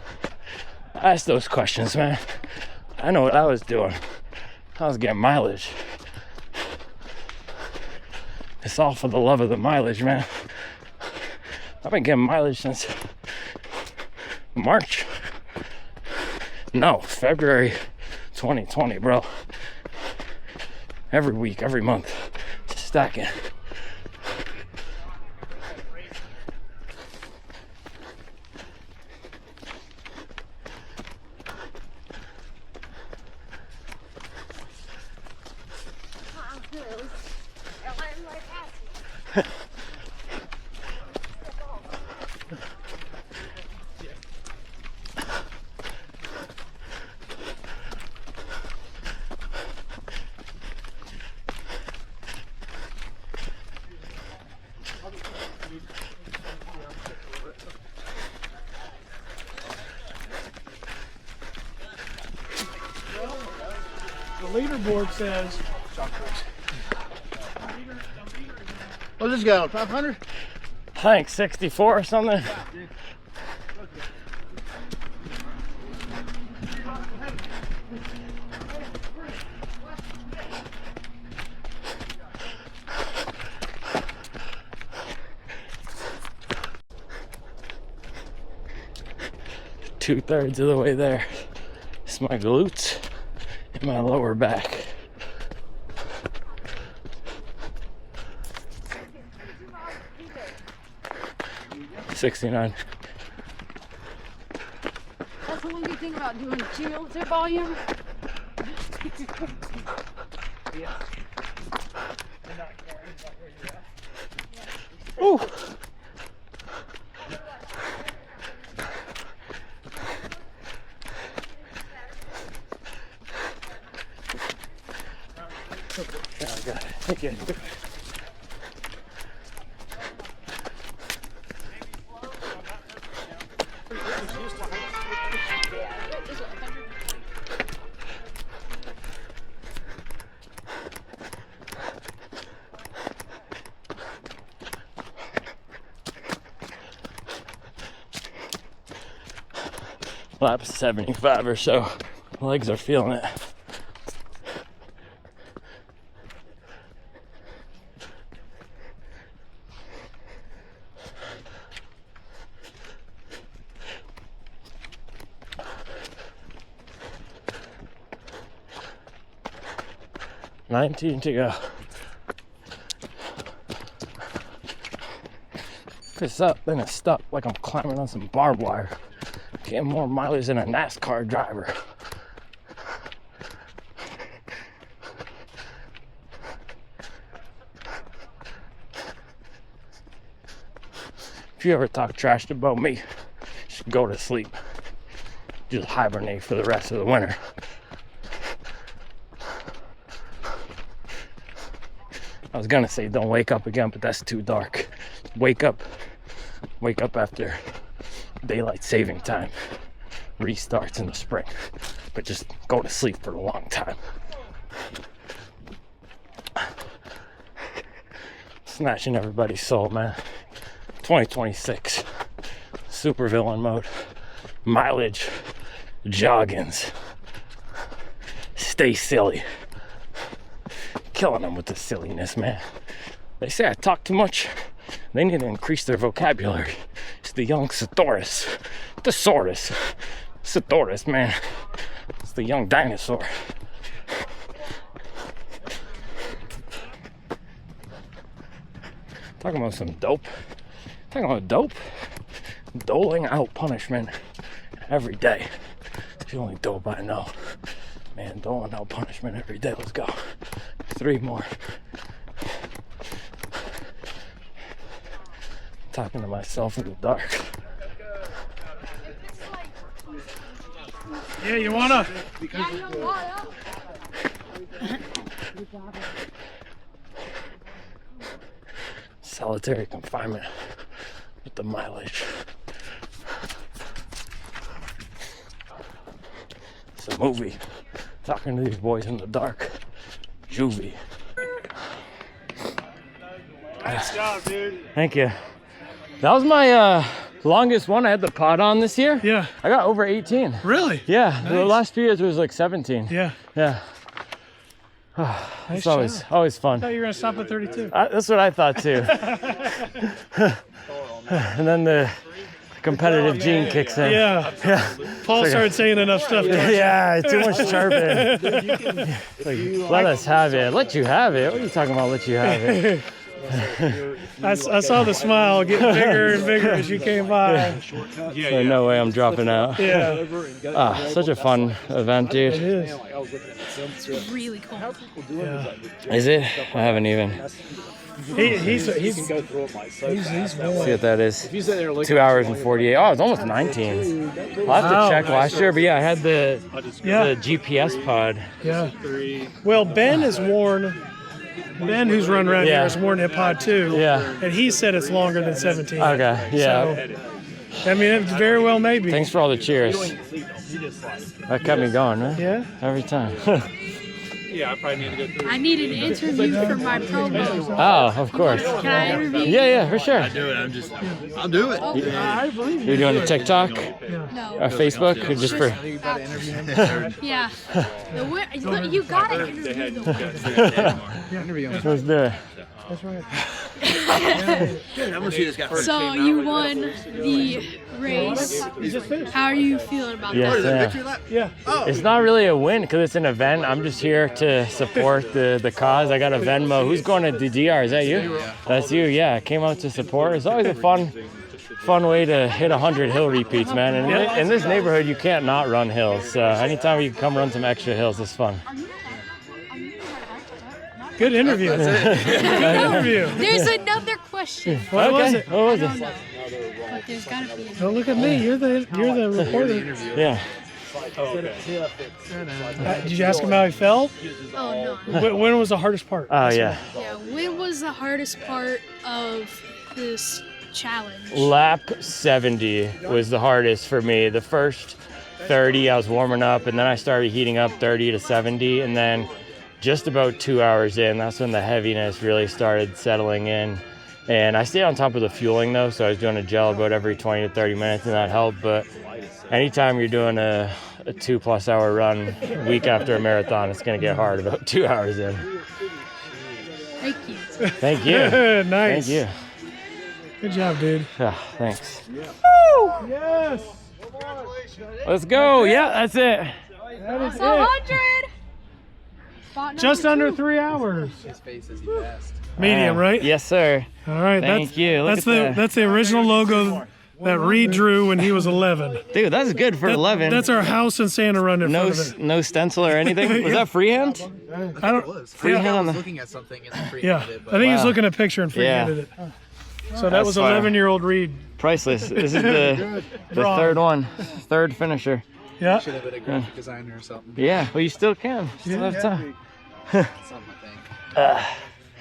Ask those questions, man. I know what I was doing. I was getting mileage. It's all for the love of the mileage, man. I've been getting mileage since March. No, February 2020, bro. Every week, every month. Just stacking. The leaderboard says What's this go? 500? I think 64 or something. Two-thirds of the way there. It's my glutes and my lower back. $69. That's the one good thing about doing cumulative volume. Ooh. Oh, I got it. Thank you. Lap 75 or so. Legs are feeling it. $19 to go. If it's up, then it's stuck like I'm climbing on some barbed wire. Getting more mileage than a NASCAR driver. If you ever talk trash about me, just go to sleep. just hibernate for the rest of the winter. I was gonna say don't wake up again, but that's too dark. Wake up after daylight saving time restarts in the spring, but just go to sleep for a long time. Snatching everybody's soul, man. 2026 super villain mode, mileage, joggins, stay silly. Killing them with the silliness, man. They say I talk too much. They need to increase their vocabulary. It's the young Thesaurus, man. It's the young dinosaur. Talking about some dope. Talking about dope. Doling out punishment every day. It's the only dope I know. Man, doling out punishment every day. Let's go. 3 more. Talking to myself in the dark. Yeah, you wanna? Solitary confinement with the mileage. It's a movie. Talking to these boys in the dark. Juvie. Nice job, dude. Thank you. That was my longest one. I had the pod on this year. Yeah. I got over 18. Really? Yeah. The Nice. last few years it was like 17. Yeah. Yeah. It's always I fun. thought you were gonna stop at 32. That's what I thought too. And then the competitive gene kicks in. Yeah. Paul started saying enough stuff. Yeah, too much chirping. Like, let us have it. Let you have it. What are you talking about? Let you have it. I saw the smile getting bigger and bigger as you came by. There's no way I'm dropping out. Yeah. Such a fun event, dude. It is. It's really cool. Yeah. Is it? I haven't even. He's See what that is. 2 hours and 48. Oh, it's almost 19. I'll have to check last year, but yeah, I had the GPS pod. Yeah. Well, Ben has worn. Ben, who's run around here, has worn that pod too. Yeah. And he said it's longer than 17. Okay, yeah. So, I mean, it very well may be. Thanks for all the cheers. That kept me going, man. Yeah. Every time. I need an interview for my promo. Oh, of course. Can I interview you? Yeah, for sure. I'll do it. I believe You're doing a TikTok No. or Facebook or just for? Yeah. You gotta interview the winner. Let's do it. That's right. I'm gonna see this guy. So you won the race. How are you feeling about Yes, that? yeah. Yeah. It's not really a win because it's an event. I'm just here to support the cause. I got a Venmo. Who's going to the DR? Is that you? That's you. Yeah, I came out to support. It's always a fun way to hit 100 hill repeats, man. And in this neighborhood, you can't not run hills. So anytime you can come run some extra hills, it's fun. Good interview. Good interview. There's another question. What was it? What was I don't it? know. But there's gotta be. Don't look at me. You're the reporter. Yeah. Did you ask him how he felt? Oh no. When was the hardest part? Oh, yeah. Yeah. When was the hardest part of this challenge? Lap 70 was the hardest for me. The first 30, I was warming up, and then I started heating up 30 to 70, and then just about 2 hours in, that's when the heaviness really started settling in. And I stayed on top of the fueling though, so I was doing a gel about every 20 to 30 minutes, and that helped. But anytime you're doing a 2+ hour run week after a marathon, it's gonna get hard about 2 hours in. Thank you. Thank you. Nice. Thank you. Good job, dude. Yeah, thanks. Yes. Let's go. Yeah, that's it. That is It's it. 100. Spot Just number under 2. 3 hours. Medium, right? Yes, sir. All right. Thank you. Look That's at that's the original logo that Reed drew when he was 11. Dude, that's good for 11. That's our house in Santa Run in front of it. No stencil or anything. Was that freehand? I don't. Freehand on the. Looking at something and Yeah, I think he's looking at a picture and freehanded it. So that That's was fire. 11-year-old Reed. Priceless. This is the third one, third finisher. Yeah. Should have been a graphic designer or something. Yeah, well, you still can. You still have time. That's not my thing.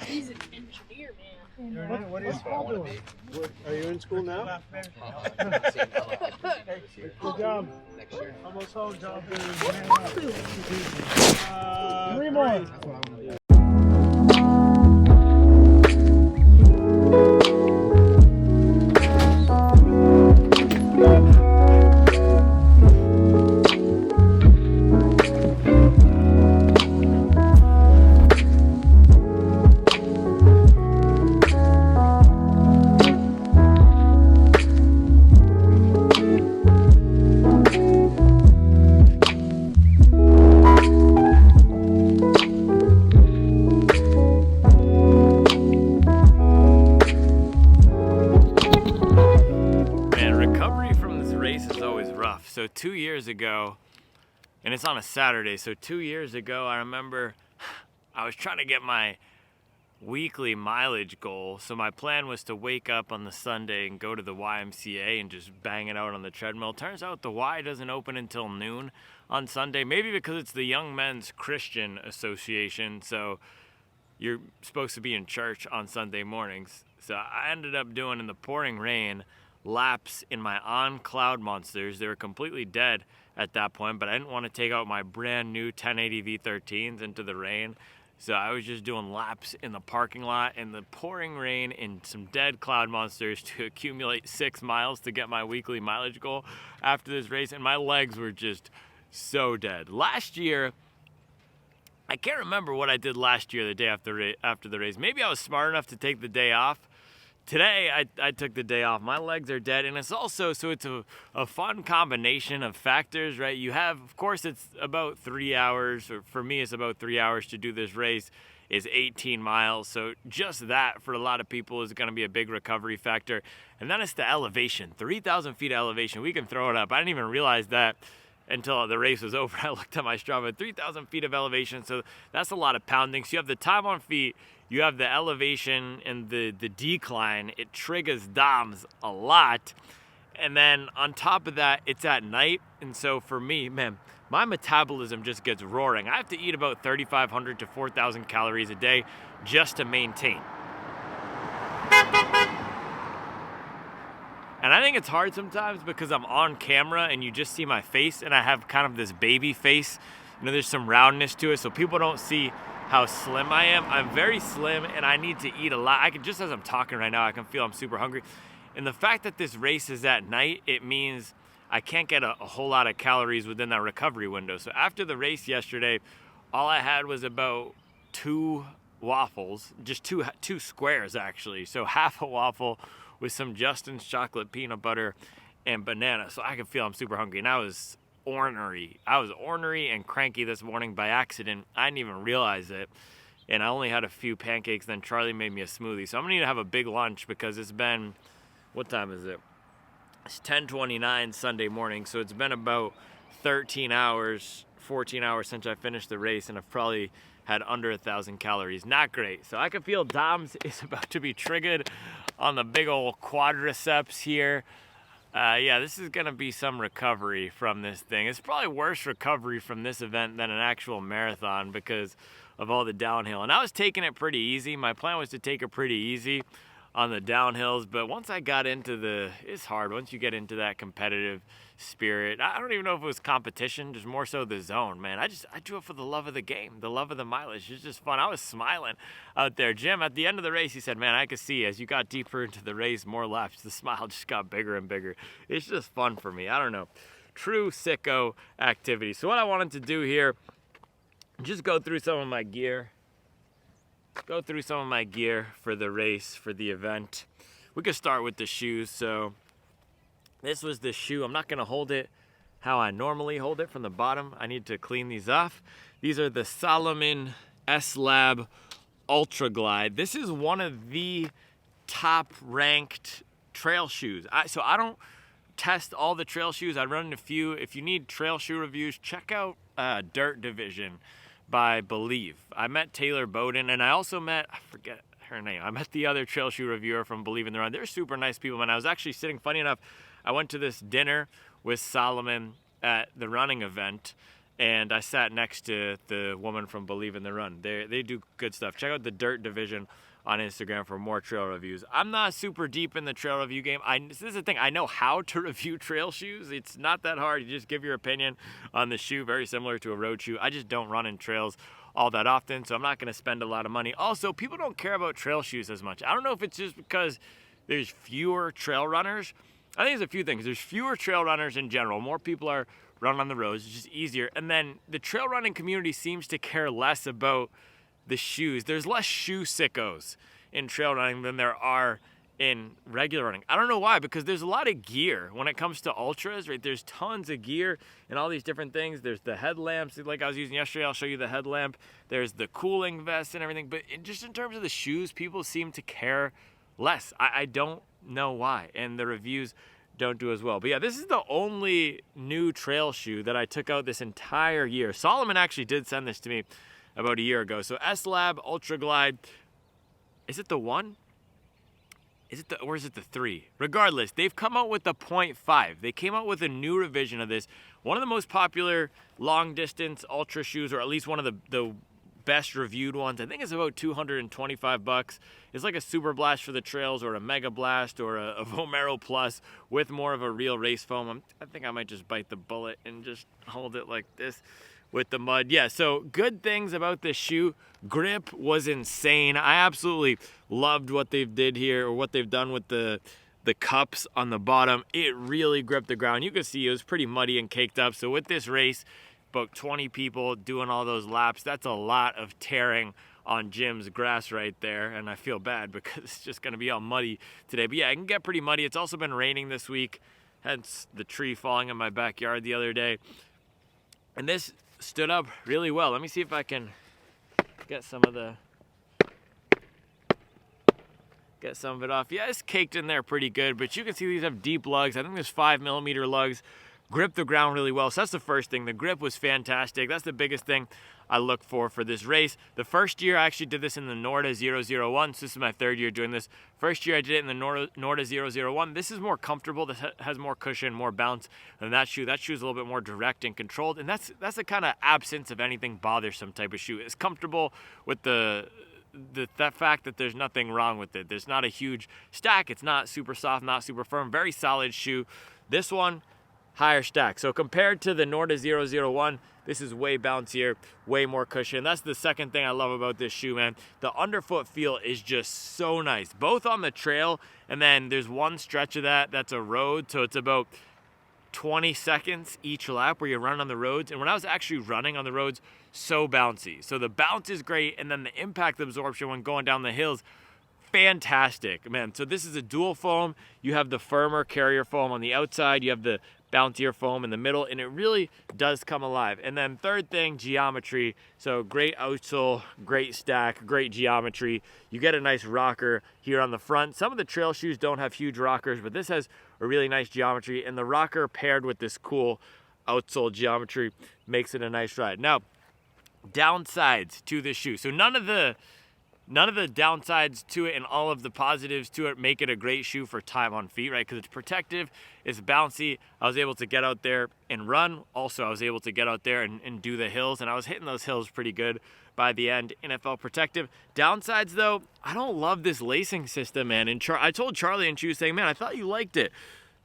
He's an engineer, man. What is school doing? Are you in school now? Good job. Next year. Almost home, John. 3 more. Man, recovery from this race is always rough. So 2 years ago, and it's on a Saturday, so 2 years ago, I remember I was trying to get my weekly mileage goal. So my plan was to wake up on the Sunday and go to the YMCA and just bang it out on the treadmill. Turns out the Y doesn't open until noon on Sunday, maybe because it's the Young Men's Christian Association, so you're supposed to be in church on Sunday mornings. So I ended up doing, in the pouring rain, laps in my on-Cloud Monsters. They were completely dead at that point, but I didn't want to take out my brand new 1080 V13s into the rain. So I was just doing laps in the parking lot in the pouring rain in some dead Cloud Monsters to accumulate 6 miles to get my weekly mileage goal after this race. And my legs were just so dead. Last year, I can't remember what I did last year, the day after the race. Maybe I was smart enough to take the day off. Today, I took the day off. My legs are dead, and it's also, so it's a fun combination of factors, right? You have, of course, it's about 3 hours, or for me, it's about 3 hours to do this race, is 18 miles. So just that, for a lot of people, is going to be a big recovery factor. And then it's the elevation, 3,000 feet of elevation. We can throw it up. I didn't even realize that until the race was over. I looked at my Strava, 3,000 feet of elevation, so that's a lot of pounding. So you have the time on feet, you have the elevation and the decline. It triggers DOMs a lot. And then on top of that, it's at night. And so for me, man, my metabolism just gets roaring. I have to eat about 3,500 to 4,000 calories a day just to maintain. And I think it's hard sometimes because I'm on camera and you just see my face, and I have kind of this baby face. You know, there's some roundness to it, so people don't see how slim I am. I'm very slim, and I need to eat a lot. I can, just as I'm talking right now, I can feel I'm super hungry. And the fact that this race is at night, it means I can't get a whole lot of calories within that recovery window. So after the race yesterday, all I had was about 2 waffles, just two squares actually. So half a waffle with some Justin's chocolate peanut butter and banana. So I can feel I'm super hungry. And I was ornery and cranky this morning by accident. I didn't even realize it. And I only had a few pancakes, then Charlie made me a smoothie. So I'm gonna need to have a big lunch because it's been, what time is it? It's 10:29 Sunday morning. So it's been about 13 hours, 14 hours since I finished the race, and I've probably had under 1,000 calories. Not great. So I can feel DOMS is about to be triggered on the big old quadriceps here. Yeah, this is gonna be some recovery from this thing. It's probably worse recovery from this event than an actual marathon because of all the downhill. And I was taking it pretty easy. My plan was to take it pretty easy on the downhills, but once I got into it's hard. Once you get into that competitive spirit, I don't even know if it was competition, just more so the zone, man. I do it for the love of the game, the love of the mileage. It's just fun. I was smiling out there. Jim, at the end of the race, he said, man, I could see as you got deeper into the race, more laps, the smile just got bigger and bigger. It's just fun for me. I don't know. True sicko activity. So what I wanted to do here, just go through some of my gear. Go through some of my gear for the race, for the event. We could start with the shoes. So this was the shoe. I'm not gonna hold it how I normally hold it from the bottom. I need to clean these off. These are the Salomon S-Lab Ultra Glide. This is one of the top ranked trail shoes. So I don't test all the trail shoes. I run a few. If you need trail shoe reviews, check out Dirt Division by Believe. I met Taylor Bowden, and I also met, I forget her name, I met the other trail shoe reviewer from Believe in the Run. They're super nice people, man. I was actually sitting, funny enough, I went to this dinner with Solomon at the running event, and I sat next to the woman from Believe in the Run. They do good stuff. Check out the Dirt Division on Instagram for more trail reviews. I'm not super deep in the trail review game. This is the thing. I know how to review trail shoes. It's not that hard. You just give your opinion on the shoe, very similar to a road shoe. I just don't run in trails all that often, so I'm not going to spend a lot of money. Also, people don't care about trail shoes as much. I don't know if it's just because there's fewer trail runners. I think there's a few things. There's fewer trail runners in general. More people are running on the roads. It's just easier. And then the trail running community seems to care less about the shoes. There's less shoe sickos in trail running than there are in regular running. I don't know why, because there's a lot of gear when it comes to ultras, right? There's tons of gear and all these different things. There's the headlamps like I was using yesterday. I'll show you the headlamp. There's the cooling vest and everything. But just in terms of the shoes, people seem to care less. I don't know why, and the reviews don't do as well. But yeah, this is the only new trail shoe that I took out this entire year. Solomon actually did send this to me about a year ago. So S-Lab Ultra Glide, is it the 1? Or is it the 3? Regardless, they've come out with the 0.5. They came out with a new revision of this. One of the most popular long distance ultra shoes, or at least one of the best reviewed ones. I think it's about $225. It's like a Super Blast for the trails, or a Mega Blast, or a Vomero Plus with more of a real race foam. I think I might just bite the bullet and just hold it like this with the mud. Yeah, so good things about this shoe. Grip was insane. I absolutely loved what they've did here, or what they've done with the cups on the bottom. It really gripped the ground. You can see it was pretty muddy and caked up. So with this race, about 20 people doing all those laps, that's a lot of tearing on Jim's grass right there, and I feel bad because it's just going to be all muddy today. But yeah, it can get pretty muddy. It's also been raining this week, hence the tree falling in my backyard the other day. And this stood up really well. Let me see if I can get some of it off. Yeah, it's caked in there pretty good, but you can see these have deep lugs. I think there's 5mm lugs. Grip the ground really well. So that's the first thing. The grip was fantastic. That's the biggest thing I look for this race. The first year I actually did this in the Norda 001. So this is my third year doing this. First year I did it in the Norda 001. This is more comfortable. This has more cushion, more bounce than that shoe. That shoe is a little bit more direct and controlled. And that's the kind of absence of anything bothersome type of shoe. It's comfortable with that fact that there's nothing wrong with it. There's not a huge stack. It's not super soft, not super firm. Very solid shoe. This one, higher stack. So compared to the Norda 001, this is way bouncier, way more cushion. That's the second thing I love about this shoe, man. The underfoot feel is just so nice, both on the trail, and then there's one stretch of that's a road, so it's about 20 seconds each lap where you run on the roads. And when I was actually running on the roads, so bouncy. So the bounce is great, and then the impact absorption when going down the hills, fantastic, man. So this is a dual foam. You have the firmer carrier foam on the outside, you have the bouncier foam in the middle, and it really does come alive. And then third thing, geometry. So great outsole, great stack, great geometry. You get a nice rocker here on the front. Some of the trail shoes don't have huge rockers, but this has a really nice geometry, and the rocker paired with this cool outsole geometry makes it a nice ride. Now, downsides to this shoe. So none of the downsides to it and all of the positives to it make it a great shoe for time on feet, right? Because it's protective, it's bouncy. I was able to get out there and run. Also, I was able to get out there and do the hills, and I was hitting those hills pretty good by the end. NFL protective. Downsides, though, I don't love this lacing system, man. And I told Charlie, and she was saying, man, I thought you liked it.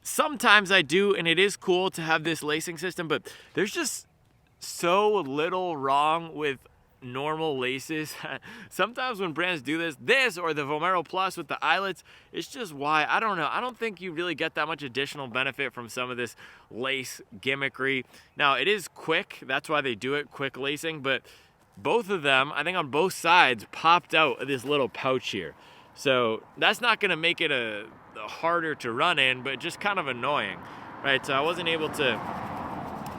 Sometimes I do, and it is cool to have this lacing system, but there's just so little wrong with normal laces. Sometimes when brands do this or the Vomero Plus with the eyelets, it's just why, I don't know. I don't think you really get that much additional benefit from some of this lace gimmickry. Now, it is quick. That's why they do it, quick lacing, but both of them, I think on both sides, popped out of this little pouch here. So that's not going to make it a harder to run in, but just kind of annoying, right? So I wasn't able to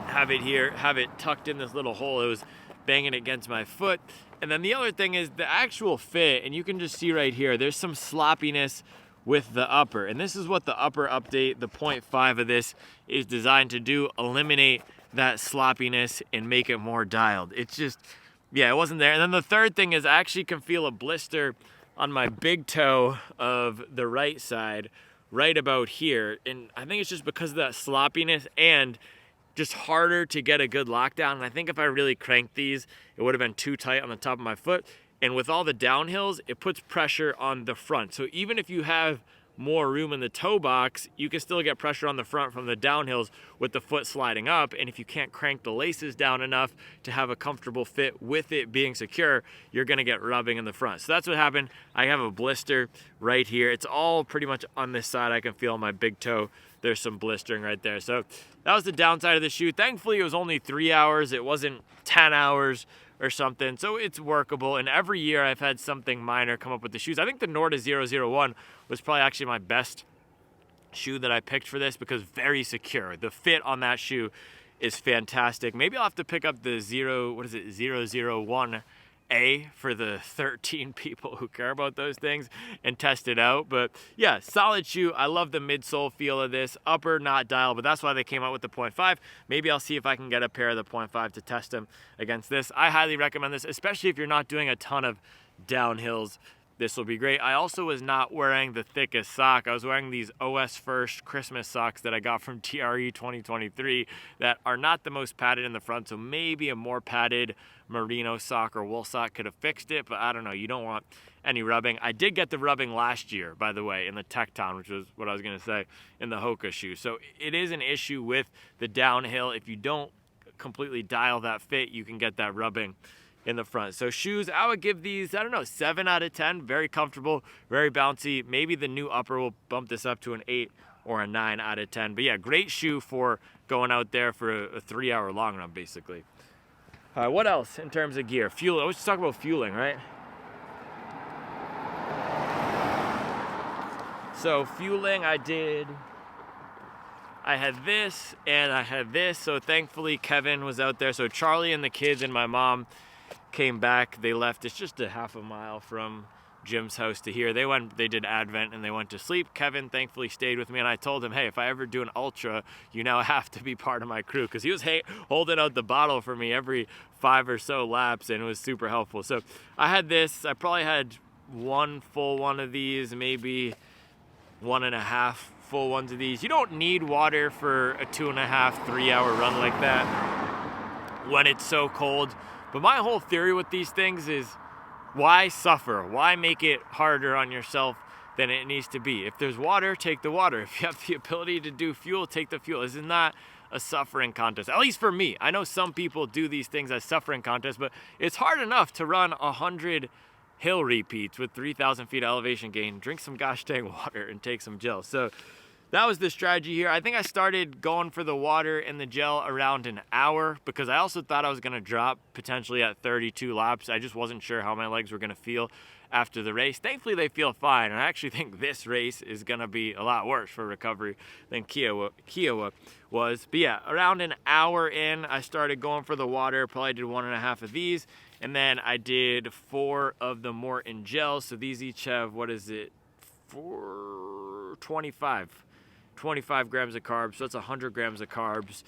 have it tucked in this little hole. It was banging against my foot. And then the other thing is the actual fit, and you can just see right here, there's some sloppiness with the upper. And this is what the upper update, the 0.5 of this, is designed to do, eliminate that sloppiness and make it more dialed. It's just, yeah, it wasn't there. And then the third thing is I actually can feel a blister on my big toe of the right side, right about here. And I think it's just because of that sloppiness, and just harder to get a good lockdown. And I think if I really cranked these, it would have been too tight on the top of my foot. And with all the downhills, it puts pressure on the front. So even if you have more room in the toe box, you can still get pressure on the front from the downhills with the foot sliding up. And if you can't crank the laces down enough to have a comfortable fit with it being secure, you're gonna get rubbing in the front. So that's what happened. I have a blister right here. It's all pretty much on this side. I can feel on my big toe. There's some blistering right there. So that was the downside of the shoe. Thankfully, it was only 3 hours. It wasn't 10 hours or something. So it's workable. And every year I've had something minor come up with the shoes. I think the Norda 001 was probably actually my best shoe that I picked for this because very secure. The fit on that shoe is fantastic. Maybe I'll have to pick up the 001A for the 13 people who care about those things and test it out. But yeah, solid shoe. I love the midsole feel of this. Upper, not dial, but that's why they came out with the 0.5. Maybe I'll see if I can get a pair of the 0.5 to test them against this. I highly recommend this, especially if you're not doing a ton of downhills. This will be great. I also was not wearing the thickest sock. I was wearing these OS First Christmas socks that I got from TRE 2023 that are not the most padded in the front, so maybe a more padded merino sock or wool sock could have fixed it, but I don't know. You don't want any rubbing. I did get the rubbing last year, by the way, in the Tecton, which was what I was going to say, in the Hoka shoe. So it is an issue with the downhill. If you don't completely dial that fit, you can get that rubbing in the front. So shoes, I would give these, I don't know, 7 out of 10. Very comfortable, very bouncy. Maybe the new upper will bump this up to an 8 or a 9 out of 10. But yeah, great shoe for going out there for a 3-hour long run, basically. All right, what else in terms of gear? Fuel. Let's talk about fueling, right? So fueling, I had this and I had this. So thankfully Kevin was out there. So Charlie and the kids and my mom came back. They left. It's just a half a mile from Jim's house to here. They did Advent and they went to sleep. Kevin thankfully stayed with me, and I told him, hey, if I ever do an ultra, you now have to be part of my crew, because he was holding out the bottle for me every 5 or so laps, and it was super helpful. So I had this. I probably had one full one of these, maybe 1.5 full ones of these. You don't need water for a 2.5, 3 hour run like that when it's so cold. But my whole theory with these things is, why suffer? Why make it harder on yourself than it needs to be? If there's water, take the water. If you have the ability to do fuel, take the fuel. This is not a suffering contest, at least for me. I know some people do these things as suffering contests, but it's hard enough to run 100 hill repeats with 3,000 feet elevation gain. Drink some gosh dang water and take some gel. So that was the strategy here. I think I started going for the water and the gel around an hour, because I also thought I was going to drop potentially at 32 laps. I just wasn't sure how my legs were going to feel after the race. Thankfully, they feel fine. And I actually think this race is going to be a lot worse for recovery than Kiowa was. But yeah, around an hour in, I started going for the water. Probably did 1.5 of these. And then I did 4 of the Morton gels. So these each have, 25 grams of carbs, so that's 100 grams of carbs.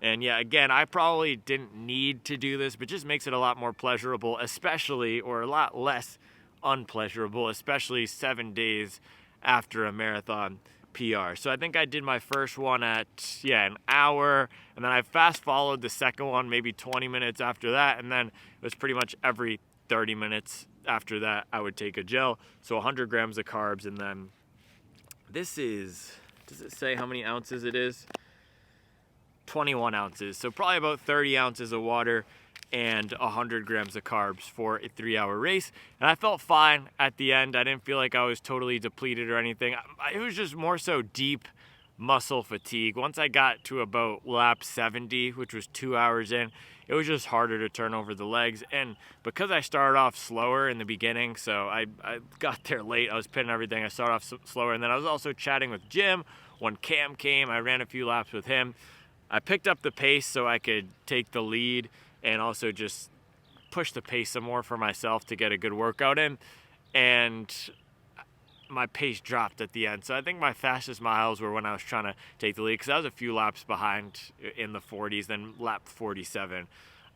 And yeah, again, I probably didn't need to do this, but just makes it a lot more pleasurable, especially, or a lot less unpleasurable, especially 7 days after a marathon PR. So I think I did my first one at, an hour, and then I fast followed the second one maybe 20 minutes after that, and then it was pretty much every 30 minutes after that I would take a gel. So 100 grams of carbs, and then this is, does it say how many ounces it is? 21 ounces. So probably about 30 ounces of water and 100 grams of carbs for a 3-hour race. And I felt fine at the end. I didn't feel like I was totally depleted or anything. It was just more so deep muscle fatigue. Once I got to about lap 70, which was 2 hours in, it was just harder to turn over the legs. And because I started off slower in the beginning, so I got there late, I was pitting everything, I started off slower, and then I was also chatting with Jim. When Cam came, I ran a few laps with him. I picked up the pace so I could take the lead and also just push the pace some more for myself to get a good workout in. And my pace dropped at the end. So I think my fastest miles were when I was trying to take the lead, because I was a few laps behind in the 40s. Then lap 47,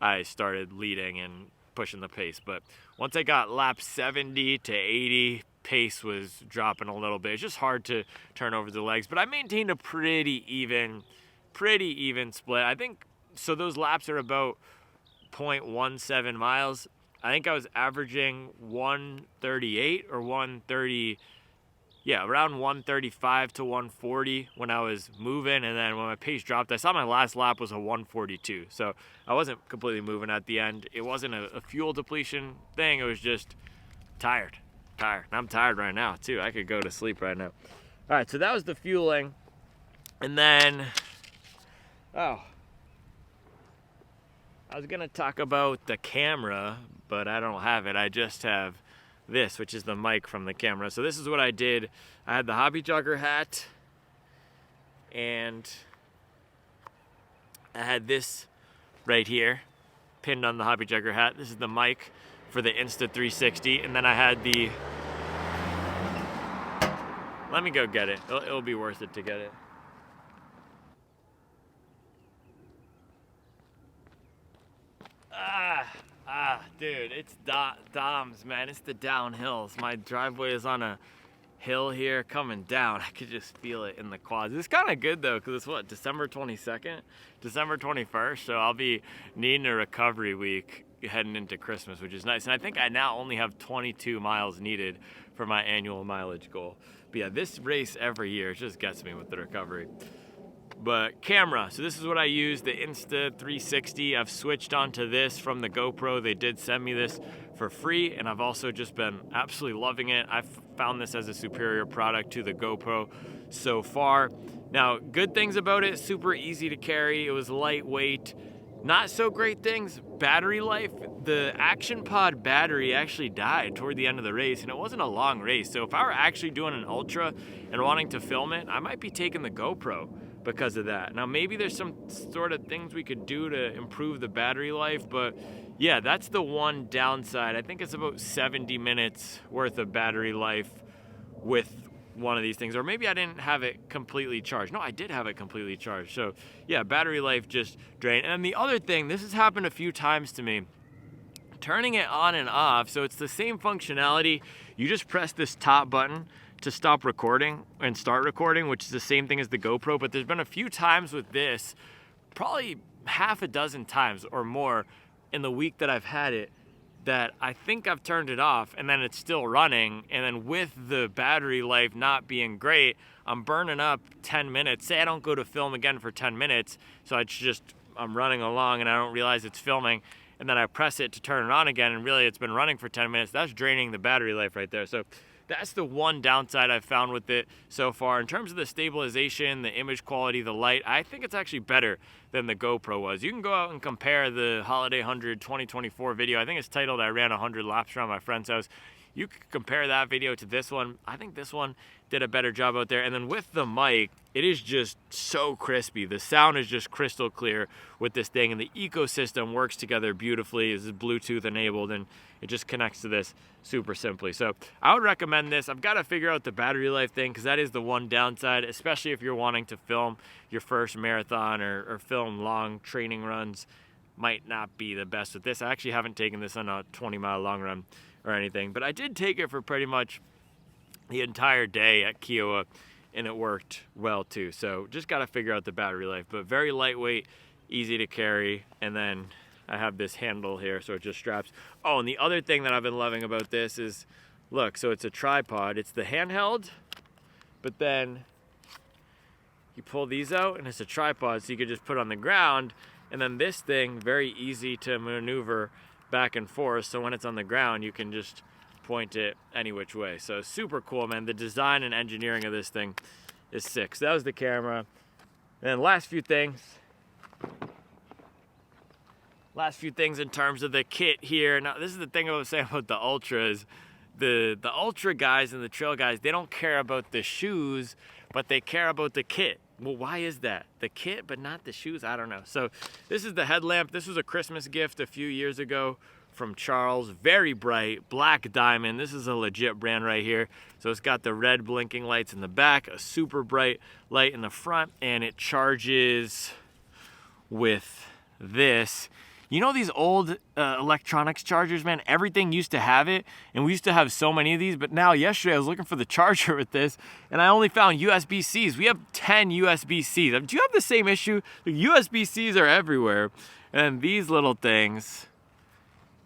I started leading and pushing the pace. But once I got lap 70 to 80, pace was dropping a little bit. It's just hard to turn over the legs. But I maintained a pretty even pretty even split. I think, so those laps are about 0.17 miles. I think I was averaging 138 or 130, yeah, around 135 to 140 when I was moving, and then when my pace dropped, I saw my last lap was a 142. So I wasn't completely moving at the end. It wasn't a fuel depletion thing. It was just tired. And I'm tired right now too. I could go to sleep right now. All right, so that was the fueling. And then, I was gonna talk about the camera, but I don't have it. I just have this, which is the mic from the camera. So this is what I did. I had the hobby jogger hat, and I had this right here pinned on the hobby jogger hat. This is the mic for the Insta360, and then I had the, let me go get it. It'll be worth it to get it. Dude, it's Dom's, man. It's the downhills. My driveway is on a hill here coming down. I could just feel it in the quads. It's kind of good though, because it's what, December 22nd, December 21st. So I'll be needing a recovery week heading into Christmas, which is nice. And I think I now only have 22 miles needed for my annual mileage goal. But yeah, this race every year just gets me with the recovery. But camera, so this is what I use, the Insta360. I've switched onto this from the GoPro. They did send me this for free, and I've also just been absolutely loving it. I've found this as a superior product to the GoPro so far. Now, good things about it, super easy to carry. It was lightweight. Not so great things, battery life. The Action Pod battery actually died toward the end of the race, and it wasn't a long race. So if I were actually doing an ultra and wanting to film it, I might be taking the GoPro because of that. Now maybe there's some sort of things we could do to improve the battery life, but yeah, that's the one downside. I think it's about 70 minutes worth of battery life with one of these things, or maybe I didn't have it completely charged. No, I did have it completely charged. So yeah, battery life just drained. And the other thing, this has happened a few times to me, turning it on and off. So it's the same functionality. You just press this top button to stop recording and start recording, which is the same thing as the GoPro. But there's been a few times with this, probably half a dozen times or more in the week that I've had it, that I think I've turned it off and then it's still running. And then with the battery life not being great, I'm burning up 10 minutes. Say I don't go to film again for 10 minutes. So I'm running along and I don't realize it's filming. And then I press it to turn it on again, and really it's been running for 10 minutes. That's draining the battery life right there. So that's the one downside I've found with it so far. In terms of the stabilization, the image quality, the light, I think it's actually better than the GoPro was. You can go out and compare the Holiday 100 2024 video. I think it's titled I Ran 100 Laps Around My Friend's House. You could compare that video to this one. I think this one did a better job out there. And then with the mic, it is just so crispy. The sound is just crystal clear with this thing, and the ecosystem works together beautifully. It's Bluetooth enabled, and it just connects to this super simply. So I would recommend this. I've got to figure out the battery life thing, because that is the one downside, especially if you're wanting to film your first marathon or film long training runs. Might not be the best with this. I actually haven't taken this on a 20-mile long run or anything, but I did take it for pretty much the entire day at Kiowa, and it worked well too. So just got to figure out the battery life, but very lightweight, easy to carry. And then I have this handle here, so it just straps. Oh, and the other thing that I've been loving about this is, look, so it's a tripod. It's the handheld, but then you pull these out and it's a tripod, so you could just put it on the ground. And then this thing, very easy to maneuver back and forth, so when it's on the ground you can just point it any which way. So super cool, man. The design and engineering of this thing is sick. So that was the camera. And then last few things in terms of the kit here. Now this is the thing I was saying about the ultras. The ultra guys and the trail guys, they don't care about the shoes, but they care about the kit. Well, why is that? The kit, but not the shoes? I don't know. So this is the headlamp. This was a Christmas gift a few years ago from Charles. Very bright, black diamond. This is a legit brand right here. So it's got the red blinking lights in the back, a super bright light in the front, and it charges with this You know these old electronics chargers, man? Everything used to have it, and we used to have so many of these, but now yesterday I was looking for the charger with this, and I only found USB-Cs. We have 10 USB-Cs. Do you have the same issue? The USB-Cs are everywhere, and these little things,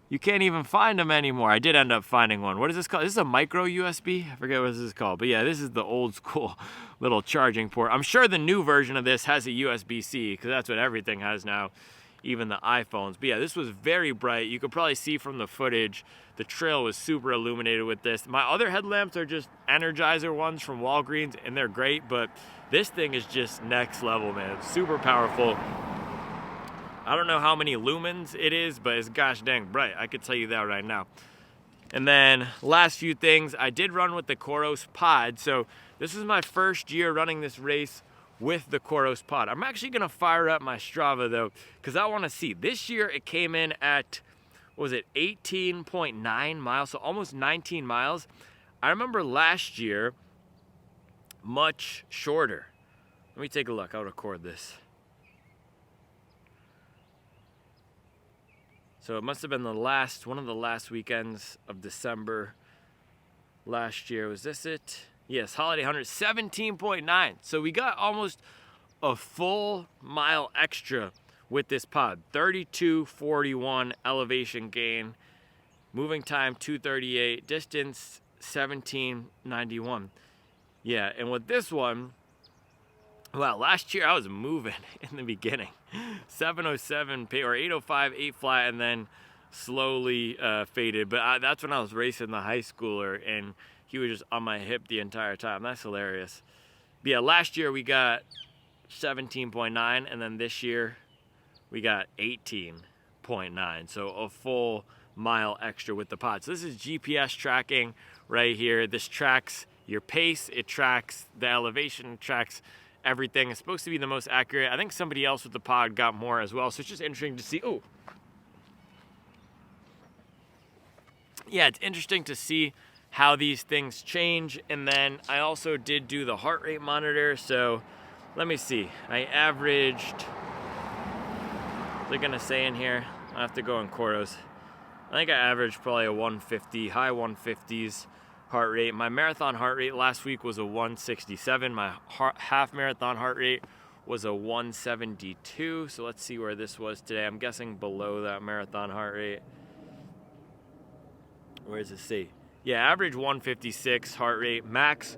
you can't even find them anymore. I did end up finding one. What is this called? This is a micro USB? I forget what this is called. But yeah, this is the old school little charging port. I'm sure the new version of this has a USB-C, because that's what everything has now, even the iPhones. But yeah, this was very bright. You could probably see from the footage, the trail was super illuminated with this. My other headlamps are just Energizer ones from Walgreens, and they're great, but this thing is just next level, man. It's super powerful. I don't know how many lumens it is, but it's gosh dang bright. I could tell you that right now. And then last few things, I did run with the Koros pod. So this is my first year running this race with the Koros pod. I'm actually gonna fire up my Strava though, because I wanna see. This year it came in at, what was it, 18.9 miles, so almost 19 miles. I remember last year, much shorter. Let me take a look, I'll record this. So it must have been one of the last weekends of December last year. Was this it? Yes, Holiday 100, 17.9. So we got almost a full mile extra with this pod. 32.41 elevation gain. Moving time 2:38. Distance 17.91. Yeah, and with this one, well, last year I was moving in the beginning. 7:07 or 8:05, 8 flat, and then slowly faded. But that's when I was racing the high schooler, and he was just on my hip the entire time. That's hilarious. But yeah, last year we got 17.9, and then this year we got 18.9. So a full mile extra with the pod. So this is GPS tracking right here. This tracks your pace, it tracks the elevation, it tracks everything. It's supposed to be the most accurate. I think somebody else with the pod got more as well. So it's just interesting to see. Oh, yeah, it's interesting to see how these things change. And then I also did do the heart rate monitor. So let me see. I averaged, what's it gonna say in here? I have to go in Koros. I think I averaged probably a 150, high 150s heart rate. My marathon heart rate last week was a 167. My half marathon heart rate was a 172. So let's see where this was today. I'm guessing below that marathon heart rate. Where does it say? Yeah, average 156 heart rate, max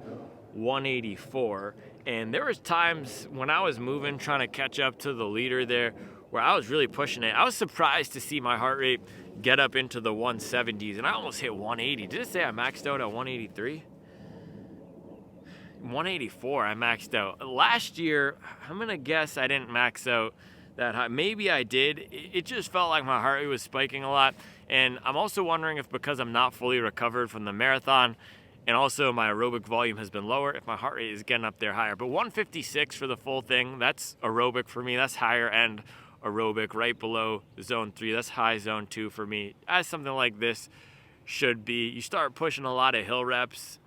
184. And there was times when I was moving, trying to catch up to the leader there, where I was really pushing it. I was surprised to see my heart rate get up into the 170s, and I almost hit 180. Did it say I maxed out at 183? 184 I maxed out. Last year, I'm gonna guess I didn't max out that high. Maybe I did. It just felt like my heart rate was spiking a lot. And I'm also wondering if because I'm not fully recovered from the marathon, and also my aerobic volume has been lower, if my heart rate is getting up there higher. But 156 for the full thing, that's aerobic for me. That's higher end aerobic, right below zone 3. That's high zone 2 for me. As something like this should be. You start pushing a lot of hill reps,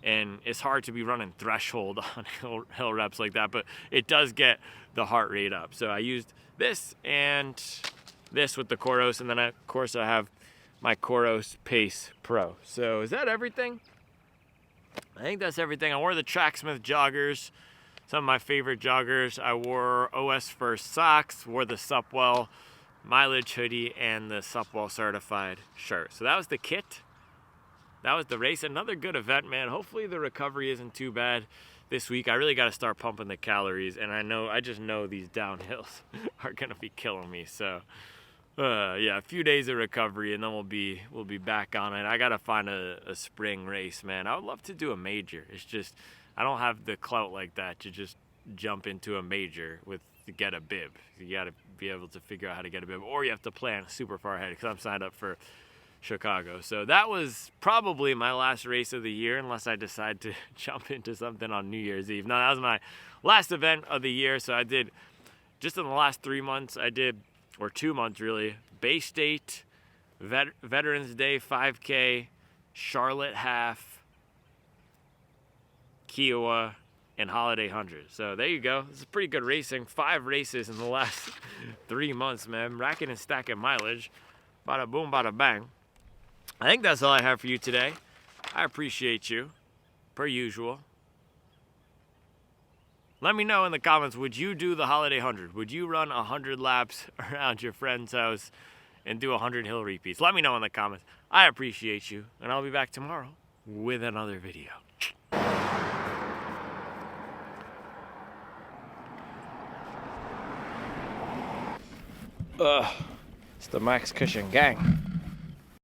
and it's hard to be running threshold on hill reps like that, but it does get the heart rate up. So I used this and this with the Koros, and then of course I have my Koros Pace Pro. So is that everything? I think that's everything. I wore the Tracksmith joggers, some of my favorite joggers. I wore OS First socks, wore the Supwell mileage hoodie, and the Supwell certified shirt. So that was the kit. That was the race. Another good event, man. Hopefully the recovery isn't too bad this week. I really got to start pumping the calories, and I just know these downhills are gonna be killing me. So yeah, a few days of recovery, and then we'll be back on it. I gotta find a spring race, man. I would love to do a major. It's just I don't have the clout like that to just jump into a major to get a bib. You gotta be able to figure out how to get a bib, or you have to plan super far ahead, because I'm signed up for Chicago. So that was probably my last race of the year, unless I decide to jump into something on New Year's Eve. No, that was my last event of the year. So I did, just in the last 3 months, or 2 months really, Bay State, Veterans Day 5K, Charlotte Half, Kiowa, and Holiday 100. So there you go. This is pretty good racing. 5 races in the last 3 months, man. Racking and stacking mileage. Bada boom, bada bang. I think that's all I have for you today. I appreciate you, per usual. Let me know in the comments, would you do the Holiday 100? Would you run 100 laps around your friend's house and do 100 hill repeats? Let me know in the comments. I appreciate you, and I'll be back tomorrow with another video. It's the Max Cushion gang.